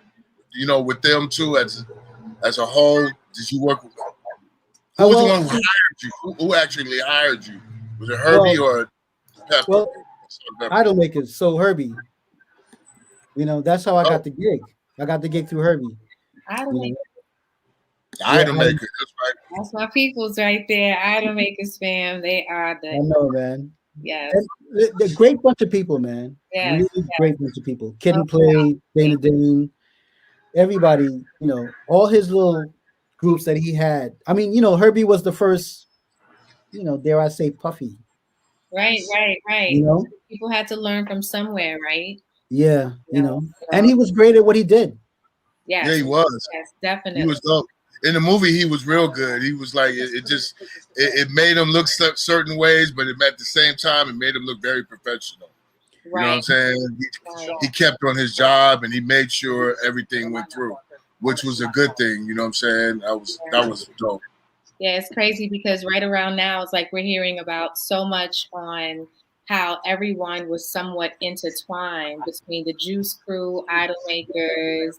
with them two as a whole? Did you work with who was the one who hired you? Who actually hired you? Was it Herbie or Pepper? Well, Idol Makers. So Herbie, that's how I got the gig. I got the gig through Herbie. Idol Makers. Idol Makers. That's right. That's my peoples right there. Idol Makers fam. They are I know, man. yes. And they're a great bunch of people, man. Yes, Really great bunch of people. Kid and Play, Dana Dane, everybody, all his little groups that he had. Herbie was the first, dare I say, Puffy. Right. People had to learn from somewhere, right? Yeah, and he was great at what he did. Yes. Yeah, he was. Yes, definitely. He was dope. In the movie, he was real good. He was like, it made him look certain ways, but at the same time, it made him look very professional. You know what I'm saying? He kept on his job and he made sure everything went through, which was a good thing. You know what I'm saying? That was dope. Yeah, it's crazy because right around now, it's like we're hearing about so much on how everyone was somewhat intertwined between the Juice Crew, Idol Makers,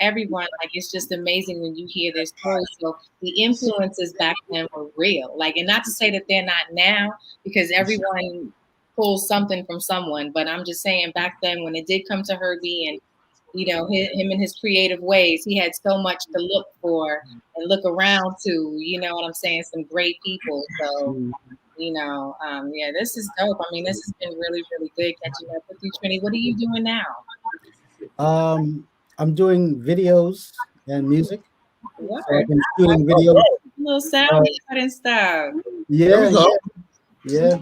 everyone. Like, it's just amazing when you hear their stories. So the influences back then were real. Like, and not to say that they're not now, because everyone pulls something from someone. But I'm just saying back then when it did come to Herbie and, him and his creative ways, he had so much to look for and look around to, you know what I'm saying? Some great people. So, this is dope. This has been really, really good catching up with you, Trini. What are you doing now? I'm doing videos and music. What? So I've been shooting videos. A little sound and stuff. Yeah. I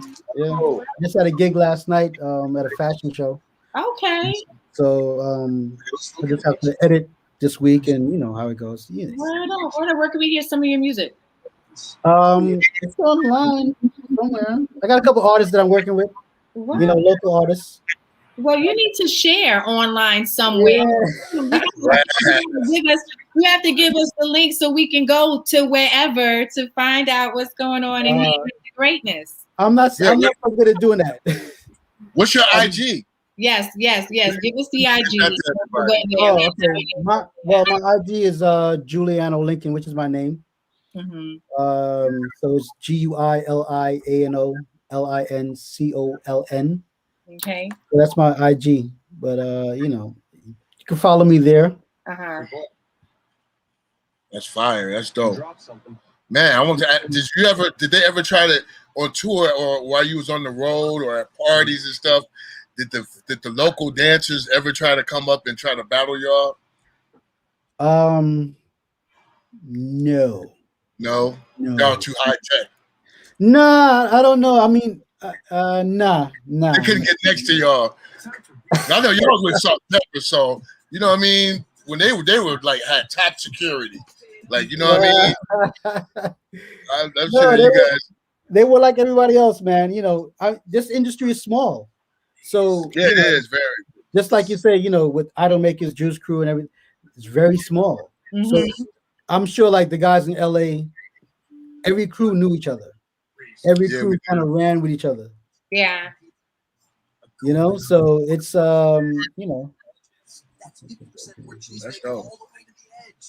just had a gig last night at a fashion show. Okay. So I just have to edit this week, and how it goes. Yeah. Where can we hear some of your music? It's online somewhere. I got a couple artists that I'm working with. What? Local artists. Well, you need to share online somewhere. Yeah. You have to give us the link so we can go to wherever to find out what's going on and hear the greatness. I'm not so good at doing that. What's your IG? Yes. Give us the IG. Oh, okay. My IG is Giuliano Lincoln, which is my name. Mm-hmm. So it's GuiLianoLincoln. Okay. So that's my IG. But you can follow me there. Uh-huh. That's fire. That's dope. Man, I want to ask, did they ever try to on tour or while you was on the road or at parties and stuff? Did the local dancers ever try to come up and try to battle y'all? No. No. Y'all too high tech. Nah, I don't know. I mean, nah. They couldn't get next to y'all. I know y'all was with Salt and Pepper, so you know what I mean. When they were like had top security, like you know what I mean. I'm sure you guys. They were like everybody else, man. You know, this industry is small, so yeah, it is very. Just like you say, you know, with Idol Makers, Juice Crew, and everything, it's very small. Mm-hmm. So I'm sure, like the guys in LA, every crew knew each other. Every crew kind of ran with each other. Yeah. You know, so it's you know. That's dope.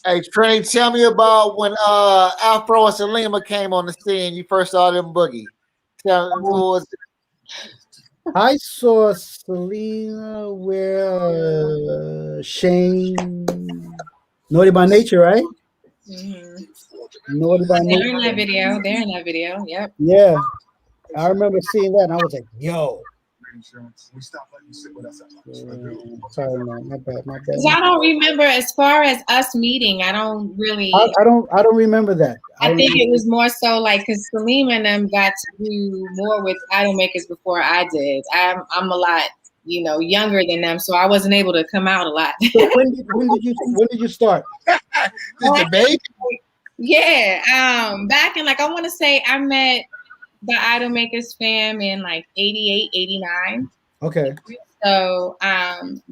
Hey, Trinny, tell me about when Afro and Salima came on the scene. You first saw them Boogie. Tell me what was it? I saw Selena with Shane, Naughty by Nature, right? Mm-hmm. Naughty by Nature. They're in that video. They're in that video. Yep. Yeah, I remember seeing that, and I was like, "Yo." Sorry, man. My bad. Because I don't remember as far as us meeting. I don't really. I don't remember that. I think it was more so like because Salim and them got to do more with Idol Makers before I did. I'm a lot, you know, younger than them, so I wasn't able to come out a lot. So when did you start? The baby? Yeah, back in I want to say I met the Idol Makers fam in 88, 89. Okay. So,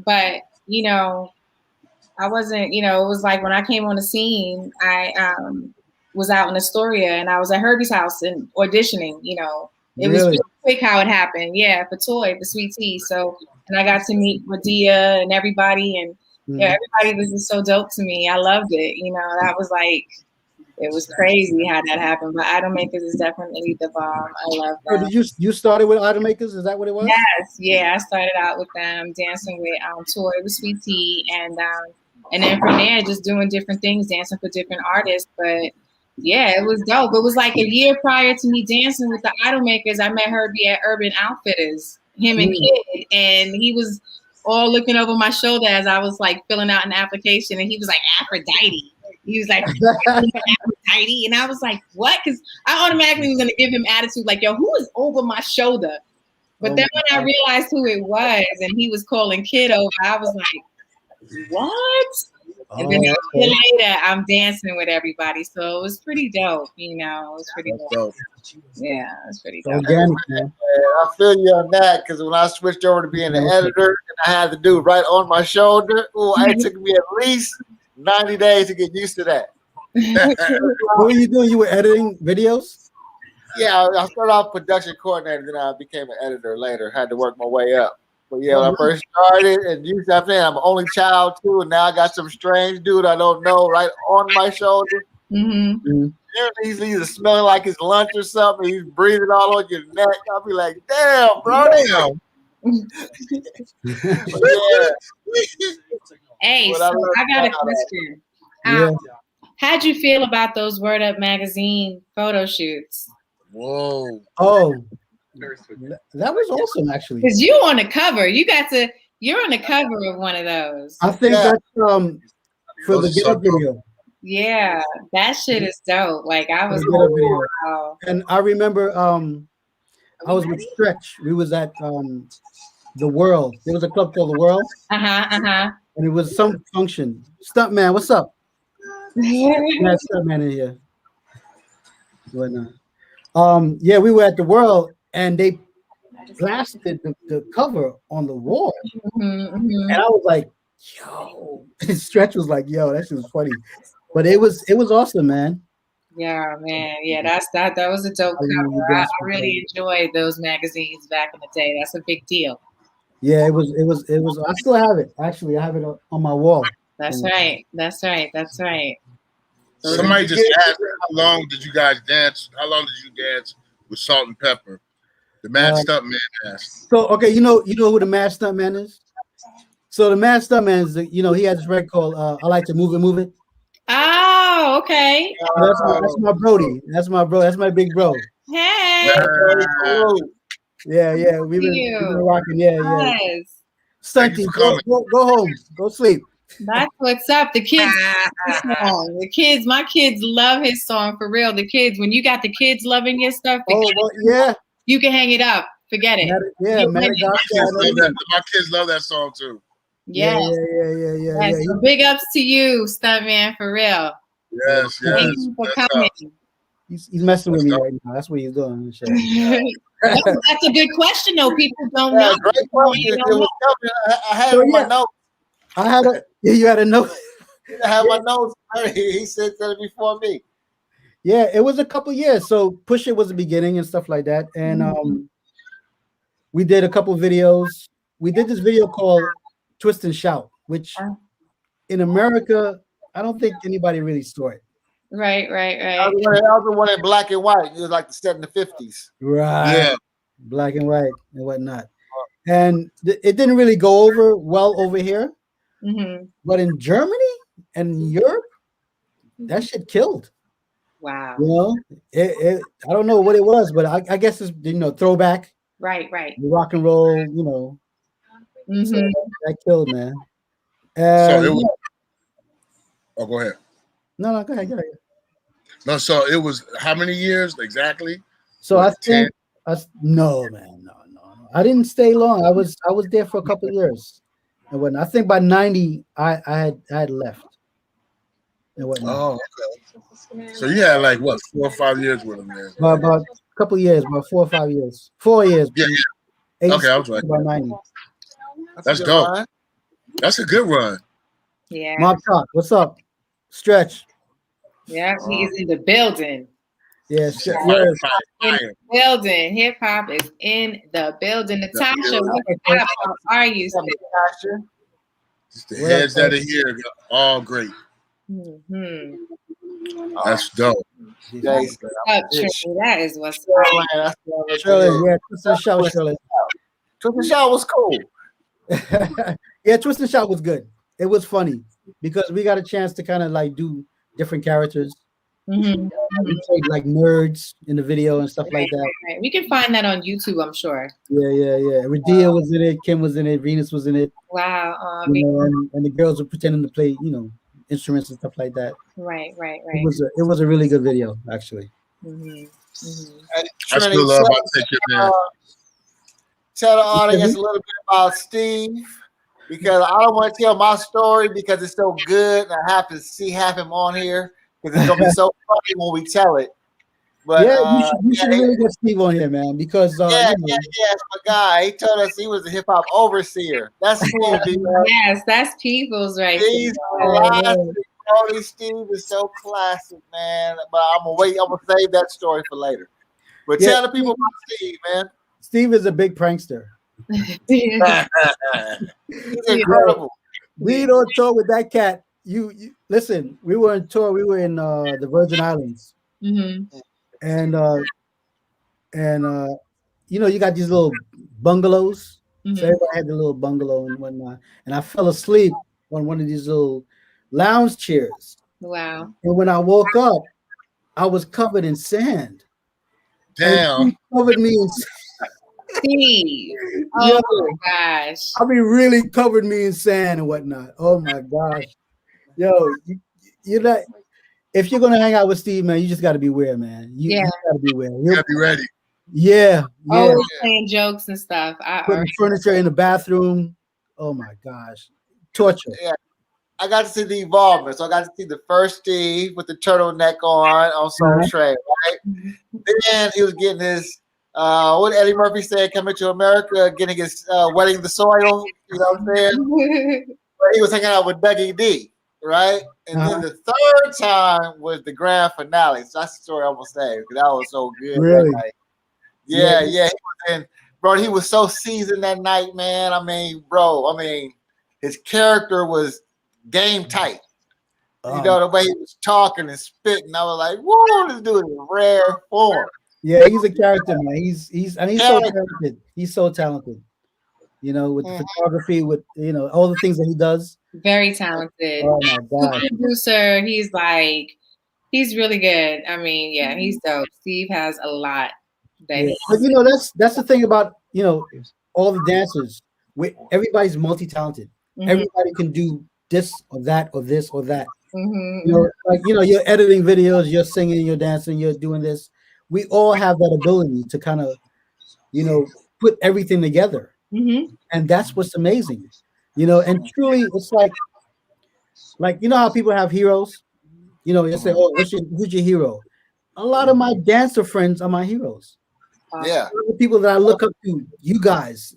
but you know, I wasn't, you know, it was like when I came on the scene, I was out in Astoria and I was at Herbie's house and auditioning, you know. It was really quick how it happened. Yeah, for Sweet Tea. So, and I got to meet Radia and everybody, and yeah, everybody was just so dope to me. I loved it. You know, that was it was crazy how that happened. But Idol Makers is definitely the bomb. I love that. So did you started with Idol Makers? Is that what it was? Yes, yeah. I started out with them dancing with Toy with Sweet Tea, and then from there just doing different things, dancing for different artists. But yeah, it was dope. It was like a year prior to me dancing with the Idol Makers. I met Herbie at Urban Outfitters, him and Kid, and he was all looking over my shoulder as I was filling out an application, and he was like, Aphrodite. He was like, Aphrodite. And I was like, what? Because I automatically was going to give him attitude yo, who is over my shoulder? But then when I realized who it was and he was calling Kid over, I was like, what? And then a year later, I'm dancing with everybody. So it was pretty dope, you know. It was pretty dope. Yeah, it was pretty dope. Organic, man. I feel you on that because when I switched over to being an editor and I had the dude right on my shoulder, it took me at least 90 days to get used to that. What were you doing? You were editing videos? Yeah, I started off production coordinator, then I became an editor later. Had to work my way up. But yeah, when I first started, and you know, I'm an only child too, and now I got some strange dude I don't know right on my shoulder. He's either smelling like his lunch or something. He's breathing all on your neck. I'll be like, damn, bro. Damn. Yeah. Hey, so I got a question. How'd you feel about those Word Up magazine photo shoots? Whoa. Oh, that was awesome, actually. Because you on the cover. You're on the cover of one of those. I think that's for the Get Up video. Yeah, that shit is dope. I was wow. And I remember I was with Stretch. We was at the World. There was a club called the World. And it was some function. Stuntman, what's up? Stuntman in here. Yeah, we were at the World and they blasted the cover on the wall. And I was like, yo. Stretch was like, yo, that shit was funny. But it was awesome, man. Yeah, man. Yeah, that was a dope cover. I really enjoyed those magazines back in the day. That's a big deal. Yeah, it was. I still have it. Actually, I have it on my wall. That's right. Somebody just asked, how long did you guys dance? How long did you dance with Salt and Pepper? The Mad Stuntman asked. So, okay, you know who the Mad Stuntman is? So the man Stuntman is, he has this record called "I Like to Move It, Move It." Oh, okay. That's my Brody. That's my bro. That's my big bro. Hey, Yeah. We've been rocking. Yeah. yes. Thank you Stunty, for coming. go home. Go sleep. That's what's up. The kids, my kids love his song for real. The kids, when you got the kids loving your stuff, Yeah. you can hang it up. Forget it. My kids love that song too. Yeah. So big ups to you, Stuntman, for real. Yes. Thank you for coming. He's messing with me right now. That's what he's doing. That's a good question, though. People don't know. Great question. I had it in my notes. You had a note. I had my notes. He said that before me. Yeah, it was a couple years. So Push It was the beginning and stuff like that. And we did a couple videos. We did this video called Twist and Shout, which in America, I don't think anybody really saw it. Right. I was the one in black and white. It was like the set in the 50s. Right. Yeah. Black and white and whatnot. And it didn't really go over well over here. Mm-hmm. But in Germany and Europe, that shit killed. Wow. I don't know what it was, but I guess it's throwback. Right. Rock and roll, Mm-hmm. So that killed, man. So it was. Oh, go ahead. No, go ahead. No, so it was how many years exactly? So I think no. I didn't stay long. I was there for a couple of years, and when I think by 90, I had left. And whatnot. Oh, okay. So you had like what 4 or 5 years with him, man? About a couple of years, about 4 or 5 years. 4 years. Yeah. Okay, I was right. About 90. That's dope. Run. That's a good run. Yeah. Mob Talk, what's up? Stretch. Yeah, he is in the building. Yes. In the building. Hip hop is in the building. Natasha, how are you? Natasha? The heads that are here, all great. Mm-hmm. That's dope. That is what's up. Shirley, Twist and Shout, Shirley. Twist and Shout was cool. Yeah, Twist and Shout was good. It was funny because we got a chance to kind of like do different characters. Mm-hmm. We played like nerds in the video and stuff like that. Right. We can find that on YouTube, I'm sure. Yeah. Radia was in it, Kim was in it, Venus was in it. Wow. And the girls were pretending to play, instruments and stuff like that. Right. It was a really good video, actually. Mm-hmm. I still love I Take Your Man. Tell the audience a little bit about Steve, because I don't want to tell my story because it's so good and I have to have him on here because it's gonna be so funny when we tell it. But you should really get Steve on here, man, because it's my guy. He told us he was a hip hop overseer. That's Steve. Yes, that's People's right. He's classic. Steve is so classic, man. But I'm gonna save that story for later. But tell the people about Steve, man. Steve is a big prankster. He's incredible. We don't tour with that cat. You listen. We were on tour. We were in the Virgin Islands, and you got these little bungalows. So everybody had the little bungalow and whatnot. And I fell asleep on one of these little lounge chairs. Wow! And when I woke up, I was covered in sand. Damn! And he covered me in sand. Steve. Oh my gosh. I mean, really covered me in sand and whatnot. Oh my gosh. Yo, you're not, if you're gonna hang out with Steve, man, you just gotta beware, man. You gotta beware. You gotta be ready. Yeah. Always playing jokes and stuff. Putting furniture in the bathroom. Oh my gosh. Torture. Yeah. I got to see the involvement. So I got to see the first Steve with the turtleneck on Soul Train, right? Then he was getting his what Eddie Murphy said, coming to America, getting his wetting the soil, you know what I'm saying? But he was hanging out with Dougie D, right? And then the third time was the grand finale. So that's the story I'm gonna say, because that was so good. Really? That night. Yeah. He was in, bro, he was so seasoned that night, man. I mean, his character was game tight. You know, the way he was talking and spitting, I was like, whoa, this dude is rare form. Yeah, he's a character, man. He's so talented. He's so talented. You know, with the photography, with all the things that he does. Very talented. Oh my God. Producer. He's really good. I mean, yeah, he's dope. Steve has a lot. Yeah. But that's the thing about all the dancers. Everybody's multi-talented. Everybody can do this or that or this or that. You're editing videos, you're singing, you're dancing, you're doing this. We all have that ability to kind of put everything together. And that's what's amazing. And truly it's like how people have heroes. You say, oh, who's your hero? A lot of my dancer friends are my heroes. Yeah, the people that I look up to, you guys,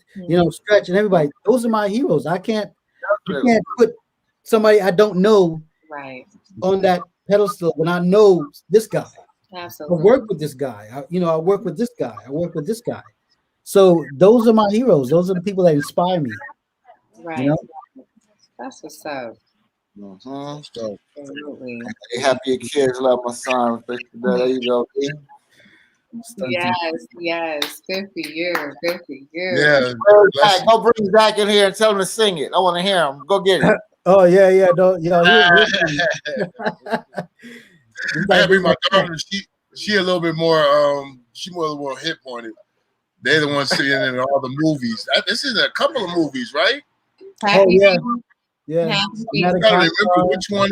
Stretch and everybody. Those are my heroes. I can't put somebody I don't know on that pedestal when I know this guy. Absolutely. I work with this guy. I work with this guy. I work with this guy. So those are my heroes. Those are the people that inspire me. Right. That's what's up. Absolutely. Happy your kids love my son. There you go. Yes. Good for you. Yeah. Go bring Zach in here and tell him to sing it. I want to hear him. Go get it. Oh yeah. Don't I bring my daughter. She a little bit more. She a little more hip on it. They're the ones sitting in all the movies. This is a couple of movies, right? Oh yeah. I gotta remember which one.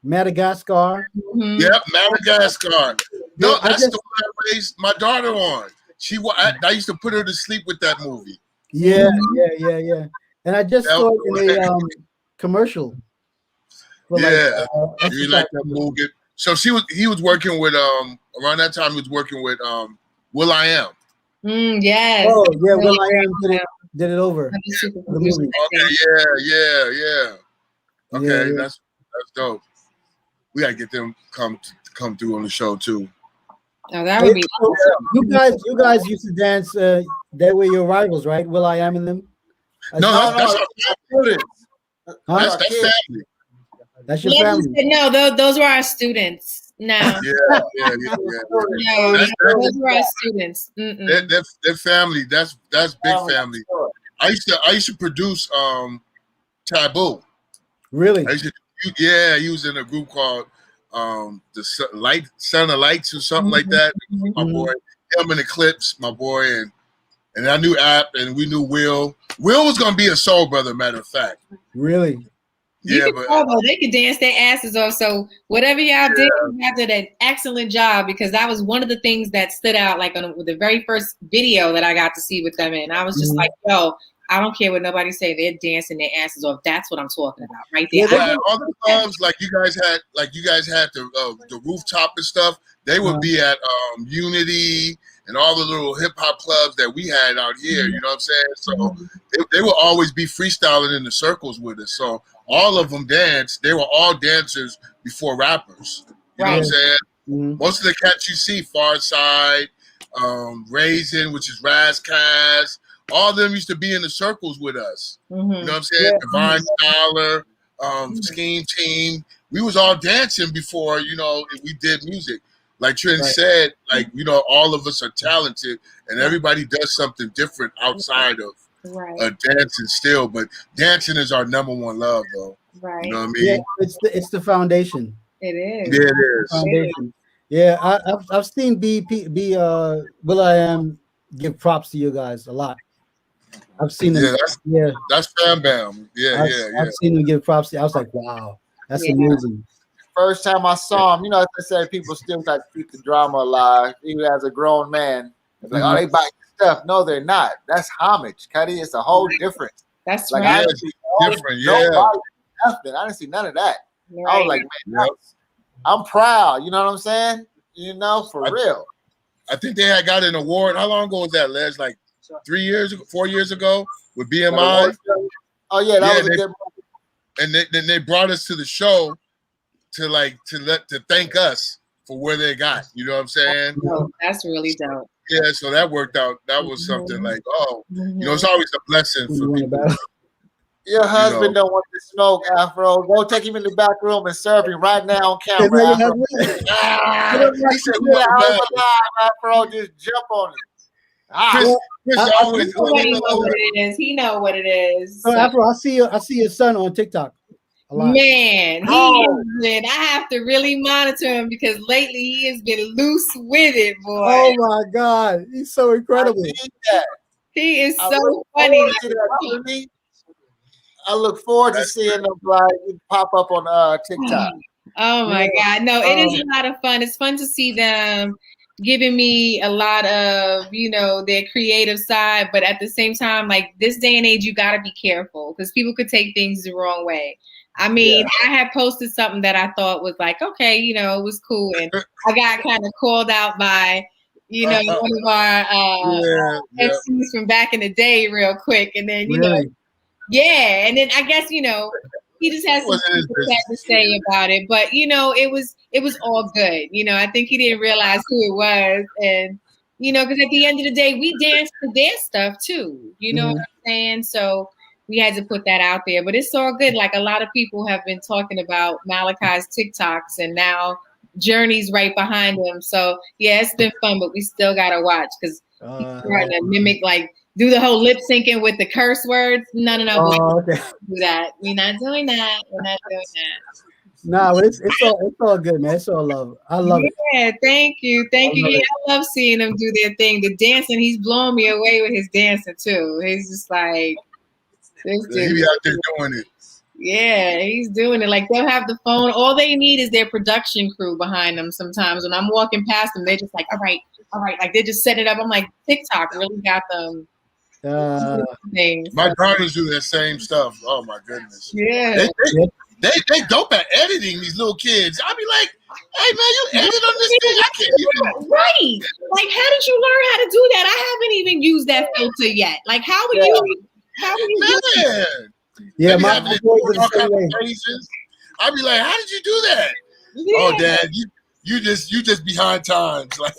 Madagascar. Yep, Madagascar. No, that's the one I raised my daughter on. I used to put her to sleep with that movie. Yeah. And I just saw it in a commercial. You like that movie? So he was working with around that time he was working with Will I Am. Yes. Oh yeah, Will I Am did it over the movie. Okay, yeah. Okay, that's dope. We gotta get them come through on the show too. Oh, that would be awesome. You guys used to dance. They were your rivals, right? Will I Am and them. That's family. That's your family. No, those were our students. No. Yeah. Those were our students. They're family. That's big family. I used to produce Taboo. Really? He was in a group called the Son of Lights or something like that. My boy, him and Eclipse, my boy, and I knew App, and we knew Will. Will was gonna be a soul brother, matter of fact. Really? They could dance their asses off. So whatever y'all did, you did an excellent job, because that was one of the things that stood out. Like on the very first video that I got to see with them, and I was just like, yo. I don't care what nobody say. They're dancing their asses off. That's what I'm talking about, right there. Yeah, all the clubs like you guys had the rooftop and stuff. They would be at Unity and all the little hip hop clubs that we had out here. You know what I'm saying? So they would always be freestyling in the circles with us. So all of them danced. They were all dancers before rappers. You know what I'm saying? Most of the cats you see, Far Side, Raisin, which is Raz Kaz. All of them used to be in the circles with us. You know what I'm saying? Divine Scholar, Scheme Team. We was all dancing before, we did music. Like Trin said, all of us are talented and everybody does something different outside of dancing still. But dancing is our number one love, though. Right. You know what I mean? Yeah, it's the foundation. It is. Yeah, it is. Foundation. Yeah, I've seen Will I Am give props to you guys a lot. I've seen them. That's Bam Bam. I've seen them give props to you. I was like, wow, that's amazing. First time I saw him, as I said, people still try to keep the drama alive, even as a grown man. It's like, oh, they buy stuff. No, they're not. That's homage, Cuddy. It's a whole difference. That's like, right. Nothing. I didn't see none of that. Right. I was like, man, I'm proud. You know what I'm saying? For real. I think they had got an award. How long ago was that, Les? Like 4 years ago with BMI. Oh yeah, that was a good movie. And then they brought us to the show to thank us for where they got. You know what I'm saying? Oh, that's really dope. Yeah, so that worked out. That was something like, it's always a blessing for people. Your husband don't want to smoke, Afro. Go take him in the back room and serve him right now on camera. Afro. He said, Afro, just jump on it. Chris always. He know what it is. He know what it is. So Afro, I see your son on TikTok a lot. Man, he has been. I have to really monitor him because lately he has been loose with it, boy. Oh my God, he's so incredible. He is so funny. I look forward to seeing them like pop up on TikTok. Oh my God. No, it is a lot of fun. It's fun to see them giving me a lot of, their creative side. But at the same time, like this day and age, you got to be careful because people could take things the wrong way. I mean, I had posted something that I thought was like, okay, it was cool. And I got kind of called out by, one of our MCs from back in the day real quick. And then, and then I guess, he just has some to say about it. But, it was all good. I think he didn't realize who it was. And, because at the end of the day, we dance to their stuff too. You know what I'm saying? So we had to put that out there. But it's all good. Like a lot of people have been talking about Malachi's TikToks and now Journey's right behind him. So, yeah, it's been fun, but we still got to watch because he's trying to mimic, do the whole lip syncing with the curse words. No. Do that. We're not doing that. We're not doing that. No, but it's all good, man. It's all love. I love it. Yeah, thank you. Yeah, I love seeing them do their thing. The dancing, he's blowing me away with his dancing too. He's just like this dude. He be out there doing it. Yeah, he's doing it. Like they'll have the phone. All they need is their production crew behind them. Sometimes when I'm walking past them, they're just like, all right. Like they're just setting it up. I'm like, TikTok really got them. My daughters do that same stuff. Oh my goodness. Yeah. They dope at editing these little kids. I'll be like, hey man, you edit on this thing? I can't even. Right. Like, how did you learn how to do that? I haven't even used that filter yet. Like, how would you do that? Yeah, my boys are the same way. I'll be like, how did you do that? Yeah. Oh, Dad, you just behind times. Like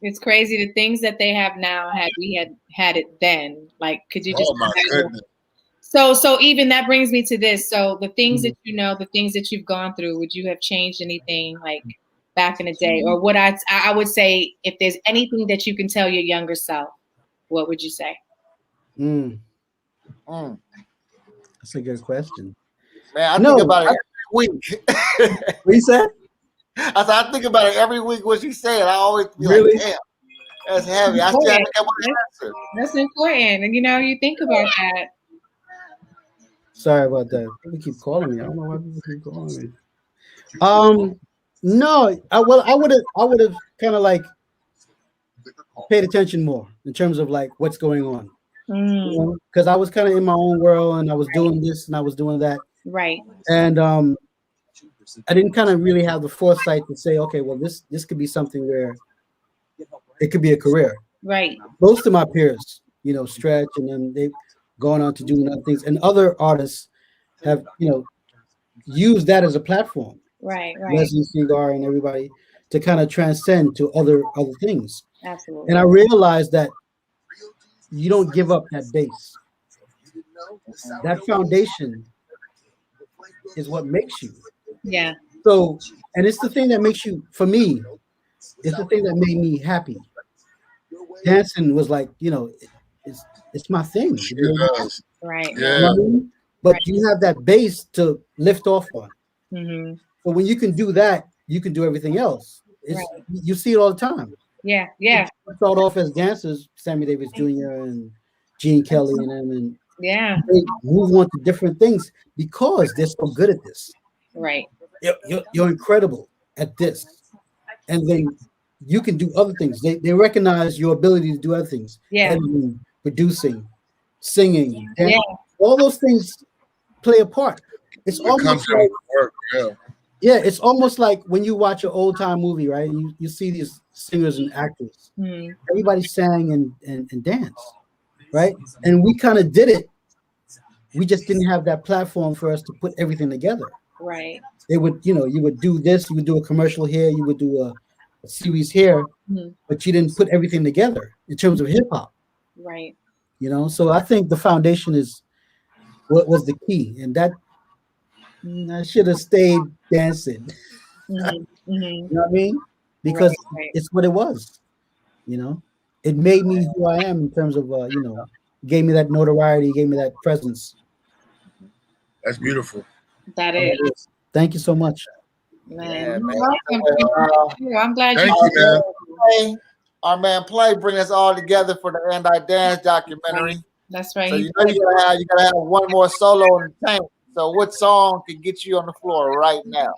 it's crazy the things that they have now had we had it then. Like, could you just goodness. So even that brings me to this. So the things that the things that you've gone through, would you have changed anything like back in the day? Or what I would say, if there's anything that you can tell your younger self, what would you say? That's a good question. Man, I think about it every week. What you said? I think about it every week what she said. I always be really? Like, damn, that's heavy. I still have to get one answer. That's important. And you think about that. Sorry about that. People keep calling me. I don't know why people keep calling me. No, I would have kind of like paid attention more in terms of like what's going on. Because I was kind of in my own world and I was doing this and I was doing that. Right. And I didn't kind of really have the foresight to say, okay, well, this could be something where it could be a career. Right. Most of my peers, Stretch, and then they've gone on to do other things, and other artists have, used that as a platform. Right. Leslie Segar and everybody to kind of transcend to other things. Absolutely. And I realized that you don't give up that base. That foundation is what makes you. Yeah. So, and it's the thing that makes you, for me, it's the thing that made me happy. Dancing was like, it's my thing. Right. Yeah. But you have that base to lift off on. But when you can do that, you can do everything else. You see it all the time. Yeah. We start off as dancers, Sammy Davis Jr. and Gene Kelly and them, and they move on to different things because they're so good at this. Right. You're incredible at this, and then you can do other things. They recognize your ability to do other things. Yeah. Editing, producing, singing, dancing, all those things play a part. It's almost like work. it's almost like when you watch an old time movie, right? You see these singers and actors. Everybody sang and danced, right? And we kind of did it. We just didn't have that platform for us to put everything together. Right. They would, you would do this, you would do a commercial here, you would do a series here, but you didn't put everything together in terms of hip hop. Right. So I think the foundation is what was the key, and that I should have stayed dancing. You know what I mean? Because it's what it was. it made me who I am in terms of gave me that notoriety, gave me that presence. That's beautiful. That is. Thank you so much. Man, man. I'm glad Thank you. you, man. Our man Play bring us all together for the Anti-Dance documentary. That's right. So you gotta have one more solo in the tank. So what song can get you on the floor right now?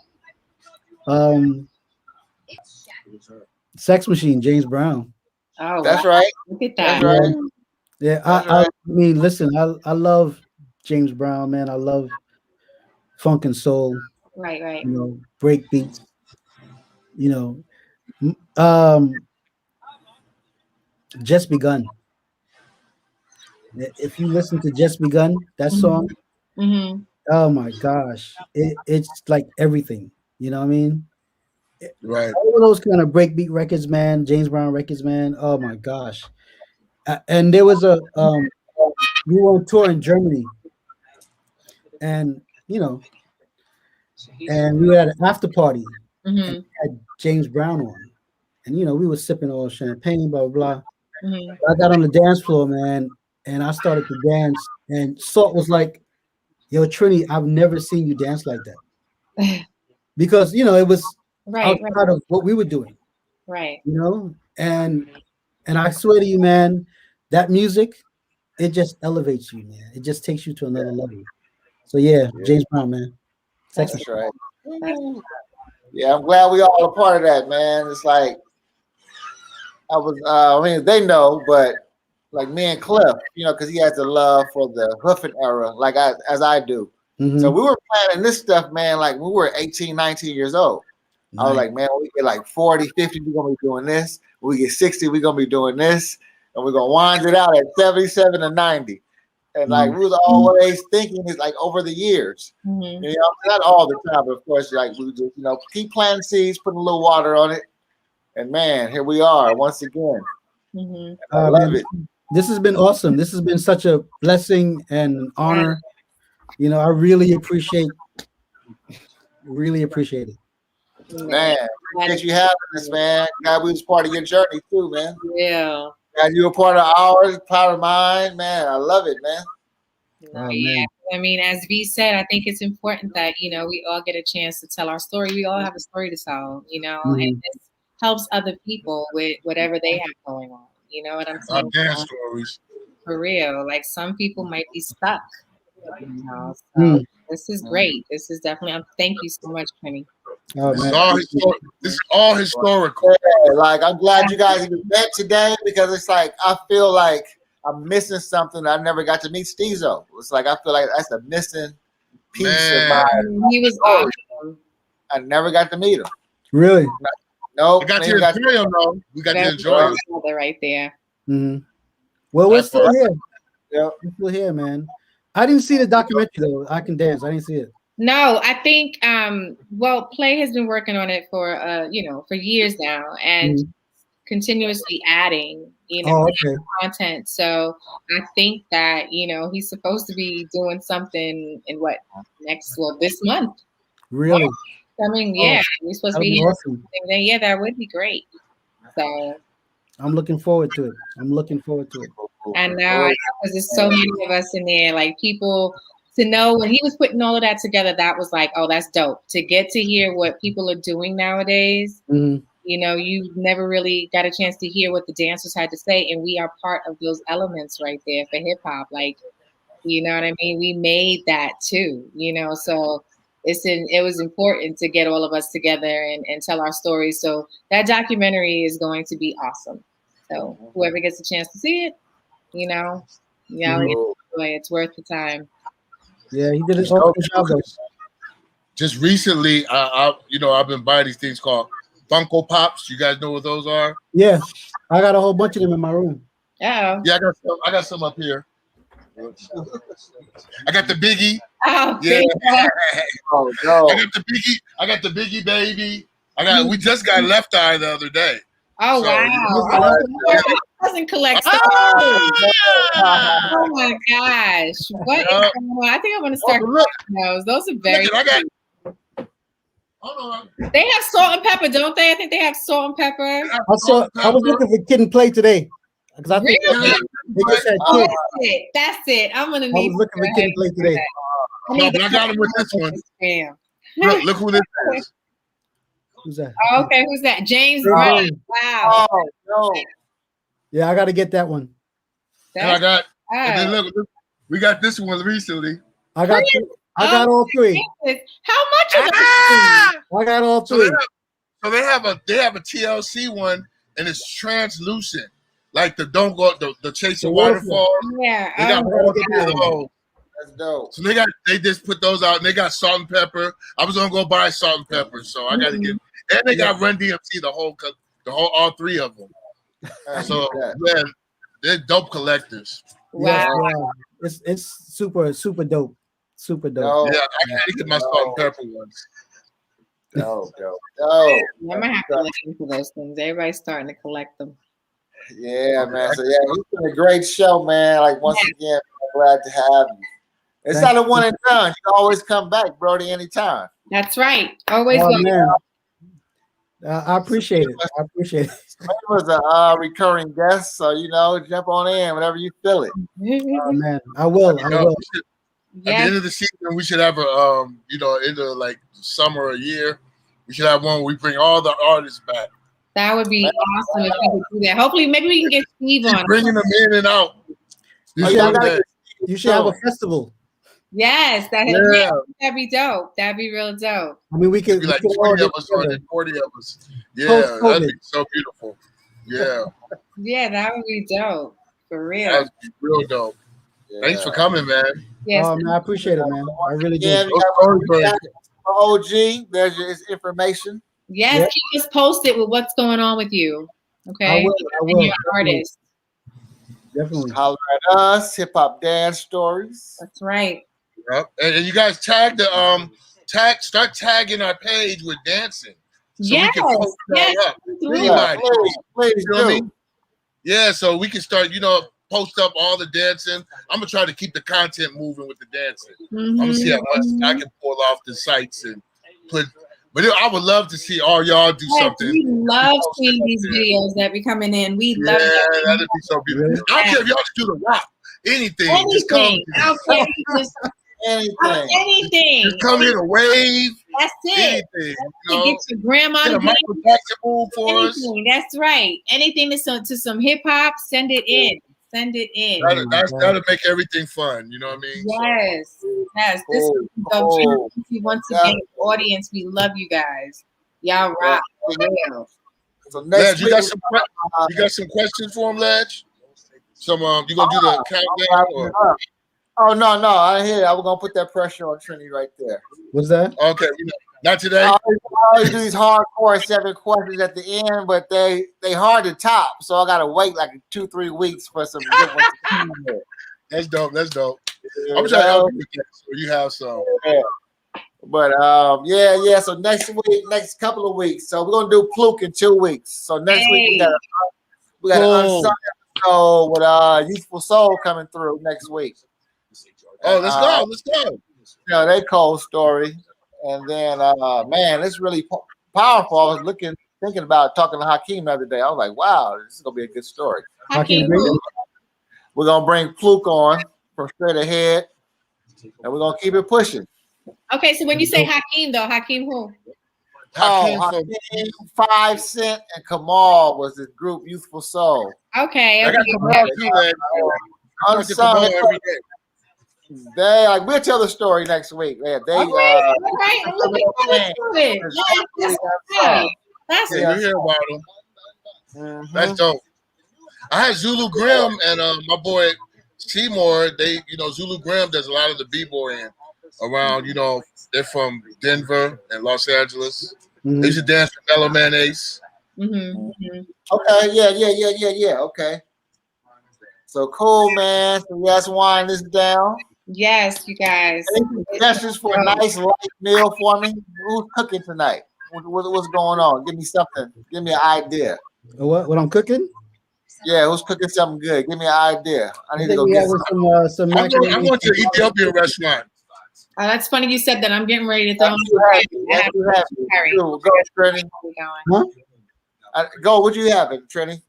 Sex Machine, James Brown. Oh, that's wow. right. Look at that. That's right. Yeah, I mean, listen, I love James Brown, man. I love funk and soul. Right. Break beats. Just Begun. If you listen to Just Begun, that song, oh my gosh, it's like everything. You know what I mean? Right. All of those kind of breakbeat records, man. James Brown records, man. Oh my gosh. And there was we were on tour in Germany, and and we were at an after party, and we had James Brown on, and we were sipping all champagne, blah blah blah. I got on the dance floor, man, and I started to dance, and Salt was like, "Yo, Trini, I've never seen you dance like that," because it was outside of what we were doing, right? And I swear to you, man, that music, it just elevates you, man. It just takes you to another level. So yeah, James Brown, man. That's right. Yeah, I'm glad we all a part of that, man. It's like I mean, they know, but like me and Cliff, because he has the love for the hoofing era, like as I do. So we were planning this stuff, man, like we were 18, 19 years old. Nice. I was like, man, when we get like 40, 50, we're going to be doing this. When we get 60, we're going to be doing this. And we're going to wind it out at 77 and 90. And like we was always thinking it's like over the years. Not all the time, but of course, like we just, keep planting seeds, putting a little water on it. And man, here we are once again. I love it. This has been awesome. This has been such a blessing and honor. I really appreciate it. Man, appreciate you having us, man. God, we was part of your journey too, man. Yeah. God, you were part of ours, part of mine, man. I love it, man. Yeah. I mean, as V said, I think it's important that, we all get a chance to tell our story. We all have a story to tell, and this helps other people with whatever they have going on. You know what I'm saying? Dance stories. For real. Like some people might be stuck. So this is great. This is definitely, thank you so much, Penny. Oh, this is all historical. Yeah, like I'm glad you guys even met today because it's like I feel like I'm missing something. I never got to meet Steezo. It's like I feel like that's a missing piece of my. He was awesome. I never got to meet him. Really? No. We got to enjoy him though. We got to enjoy him. Right there. Well, we're still here. Yeah, we're still here, man. I didn't see the documentary though. I Can Dance. I didn't see it. No, I think Play has been working on it for for years now and continuously adding content. So I think that he's supposed to be doing something in this month. Really? I mean, we're supposed to be awesome. Yeah, that would be great. So I'm looking forward to it. And now because there's so many of us in there, like people to know when he was putting all of that together, that was like, oh, that's dope. To get to hear what people are doing nowadays, you never really got a chance to hear what the dancers had to say. And we are part of those elements right there for hip hop. Like, you know what I mean? We made that too, so it was important to get all of us together and tell our stories. So that documentary is going to be awesome. So whoever gets a chance to see it, it's worth the time. Yeah, he did a job. Just recently, I've been buying these things called Funko Pops. You guys know what those are? Yeah, I got a whole bunch of them in my room. Oh. Yeah, I got some up here. I got the Biggie. Oh, yeah. Oh, no. I got the Biggie baby. We just got Left Eye the other day. Oh, so, wow. Doesn't collect stuff. Oh my gosh. What is going on? I think I'm gonna start those. Those are very They have salt and pepper, don't they? I think they have salt and pepper. I was looking for Kid and Play today. Because I think Really? they just had Oh, kids. that's it. I'm gonna I need. was looking for Kid and Play today. No, but I got him with this one. Damn. Look who this is. Who's that? Okay, who's that? James Third Brown. Brain. Wow. Oh no. Yeah, I got to get that one. And I got, and then Oh. look, we got this one recently. I got all three. How much is Ah! I got all So three. they have a TLC one, and it's translucent, like the Chase The of waterfall. Waterfall. Yeah. They got Oh, all three of those. That's dope. So they just put those out, and they got salt and pepper. I was gonna go buy salt and pepper, so I got to get. And they got Run DMC, all three of them. So yeah, they're dope collectors. wow. Yeah. It's super dope. Super dope. Dope. Yeah, I got to get my salt and pepper ones. Dope. I might have to look into those things. Everybody's starting to collect them. Yeah, man. So yeah, it's been a great show, man. Like once again, I'm glad to have you. It's not a one and done. You can always come back, Brody, anytime. That's right. Always Oh, welcome. man. I appreciate it. I appreciate it. He was a recurring guest, so jump on in whenever you feel it. Oh, man. I will. You know, will. at the end of the season, we should have into like summer or year, we should have one where we bring all the artists back. That would be awesome if we could do that. Hopefully, maybe we can get Steve on. Bringing them in and out. You should have a festival. Yes, that'd be dope. That'd be real dope. I mean, we could be like we could all 20 of get us or together. 40 of us. Yeah, Post-COVID. that'd be so beautiful. Yeah, Yeah, that would be dope. For real. that'd be real dope. Yeah. Thanks for coming, man. Yes. Oh, man, I appreciate it, man. I really do. Yeah, we got OG. There's your information. Yes, Yeah. keep us posted with what's going on with you. Okay. I will. And your artist. Definitely. Holler at us, hip hop dance stories. That's right. Yep. And you guys start tagging our page with dancing. So Yes. we can post it all up. Yeah, Anybody. please You know what I do. mean? Yeah, so we can start, post up all the dancing. I'm gonna try to keep the content moving with the dancing. I'm gonna see how much I can pull off the sites and put. But I would love to see all y'all do Yes, something. we love seeing these videos that be coming in. We Yeah, love that. that'd be so beautiful. Really? I don't care if y'all can do the rock, anything. Just come, Anything. I don't care if you just Anything. anything. just come here to wave. That's it. Anything. To get your grandma Get to a Michael Jackson move for us. anything. That's right. Anything to some hip hop, send it in. Send it in. That'll make everything fun. You know what I mean? Yes. Yes. This is Cool. once again, audience. We love you guys. Y'all rock for real. So Ledge, next you week, got some questions for him, Ledge? You gonna do the countdown? Or? Oh no, I didn't hear that. We're gonna put that pressure on Trinity right there. What's that? Okay, not today. I always do these hardcore 7 questions at the end, but they hard to top, so I gotta wait like 2-3 weeks for some good ones to come in there. That's dope. I'm trying to You help know? you with that, so you have some. Yeah. But yeah. So next couple of weeks. So we're gonna do Fluke in 2 weeks. So next week we got an unsung episode with Youthful Soul coming through next week. Oh, let's go. They cold story, and then man, it's really powerful. I was thinking about talking to Hakeem the other day. I was like, wow, this is gonna be a good story. Hakeem, We're gonna bring Fluke on from Straight Ahead, and we're gonna keep it pushing. okay, so when you say Hakeem, though, Hakeem who? Hakeem, 5 Cent, and Kamal was this group Youthful Soul. Okay. I got Kamal too, man. Unsung. Every day. We'll tell the story next week. Yeah, All right. I'm looking forward to it. Yes, that's right. That's Yeah, you hear about them. That's dope. I had Zulu Grim and my boy Seymour. They, Zulu Grim does a lot of the b-boying around. They're from Denver and Los Angeles. Mhm. They used to dance with Mellow Man Ace. Okay, yeah. Okay. So cool, man. So let's wind this down. Yes, you guys. Any suggestions for a nice light meal for me? Who's cooking tonight? What's going on? Give me something. Give me an idea. What I'm cooking? Yeah, who's cooking something good? Give me an idea. I need to think go we get have some. some I'm macaroni. going to an Ethiopian restaurant. That's funny you said that. I'm getting ready to throw That's too happy. Harry. Cool. Go, Trinity. Going. Huh? Go. What you having, Trini?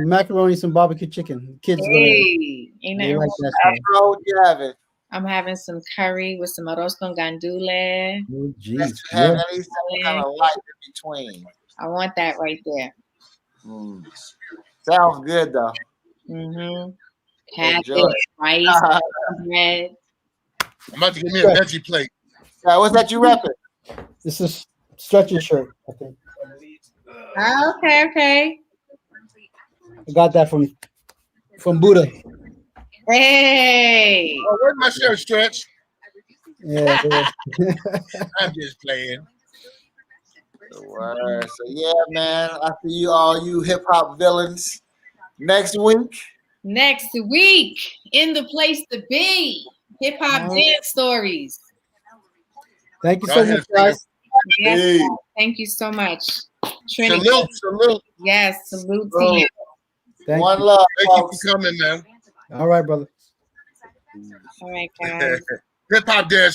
Macaroni, some barbecue chicken. Kids Hey, ain't they nothing like wrong. that stuff. Afro, what you having? I'm having some curry with some arroz con gandule. Oh, That jeez. should have Yeah. at least some kind of light in between. I want that right there. Sounds good though. Mm-hmm. Cabbage, Enjoy. rice, bread. I'm about to give me a veggie plate. Yeah, what's that you repping? This is stretching shirt, I think. Oh, okay. I got that from Buddha. Hey. Oh, where's my shirt, Stretch? Yeah. I'm just playing. Word. So yeah, man. I see you all, you hip hop villains. Next week. Next week, in the place to be, hip hop dance stories. Thank you so much, guys. Yes, Hey. thank you so much. Trinity. Salute. Yes, salute to you. Thank One you. love, Thank you folks. for coming, man. All right, brother. All right, guys. Hip hop dance.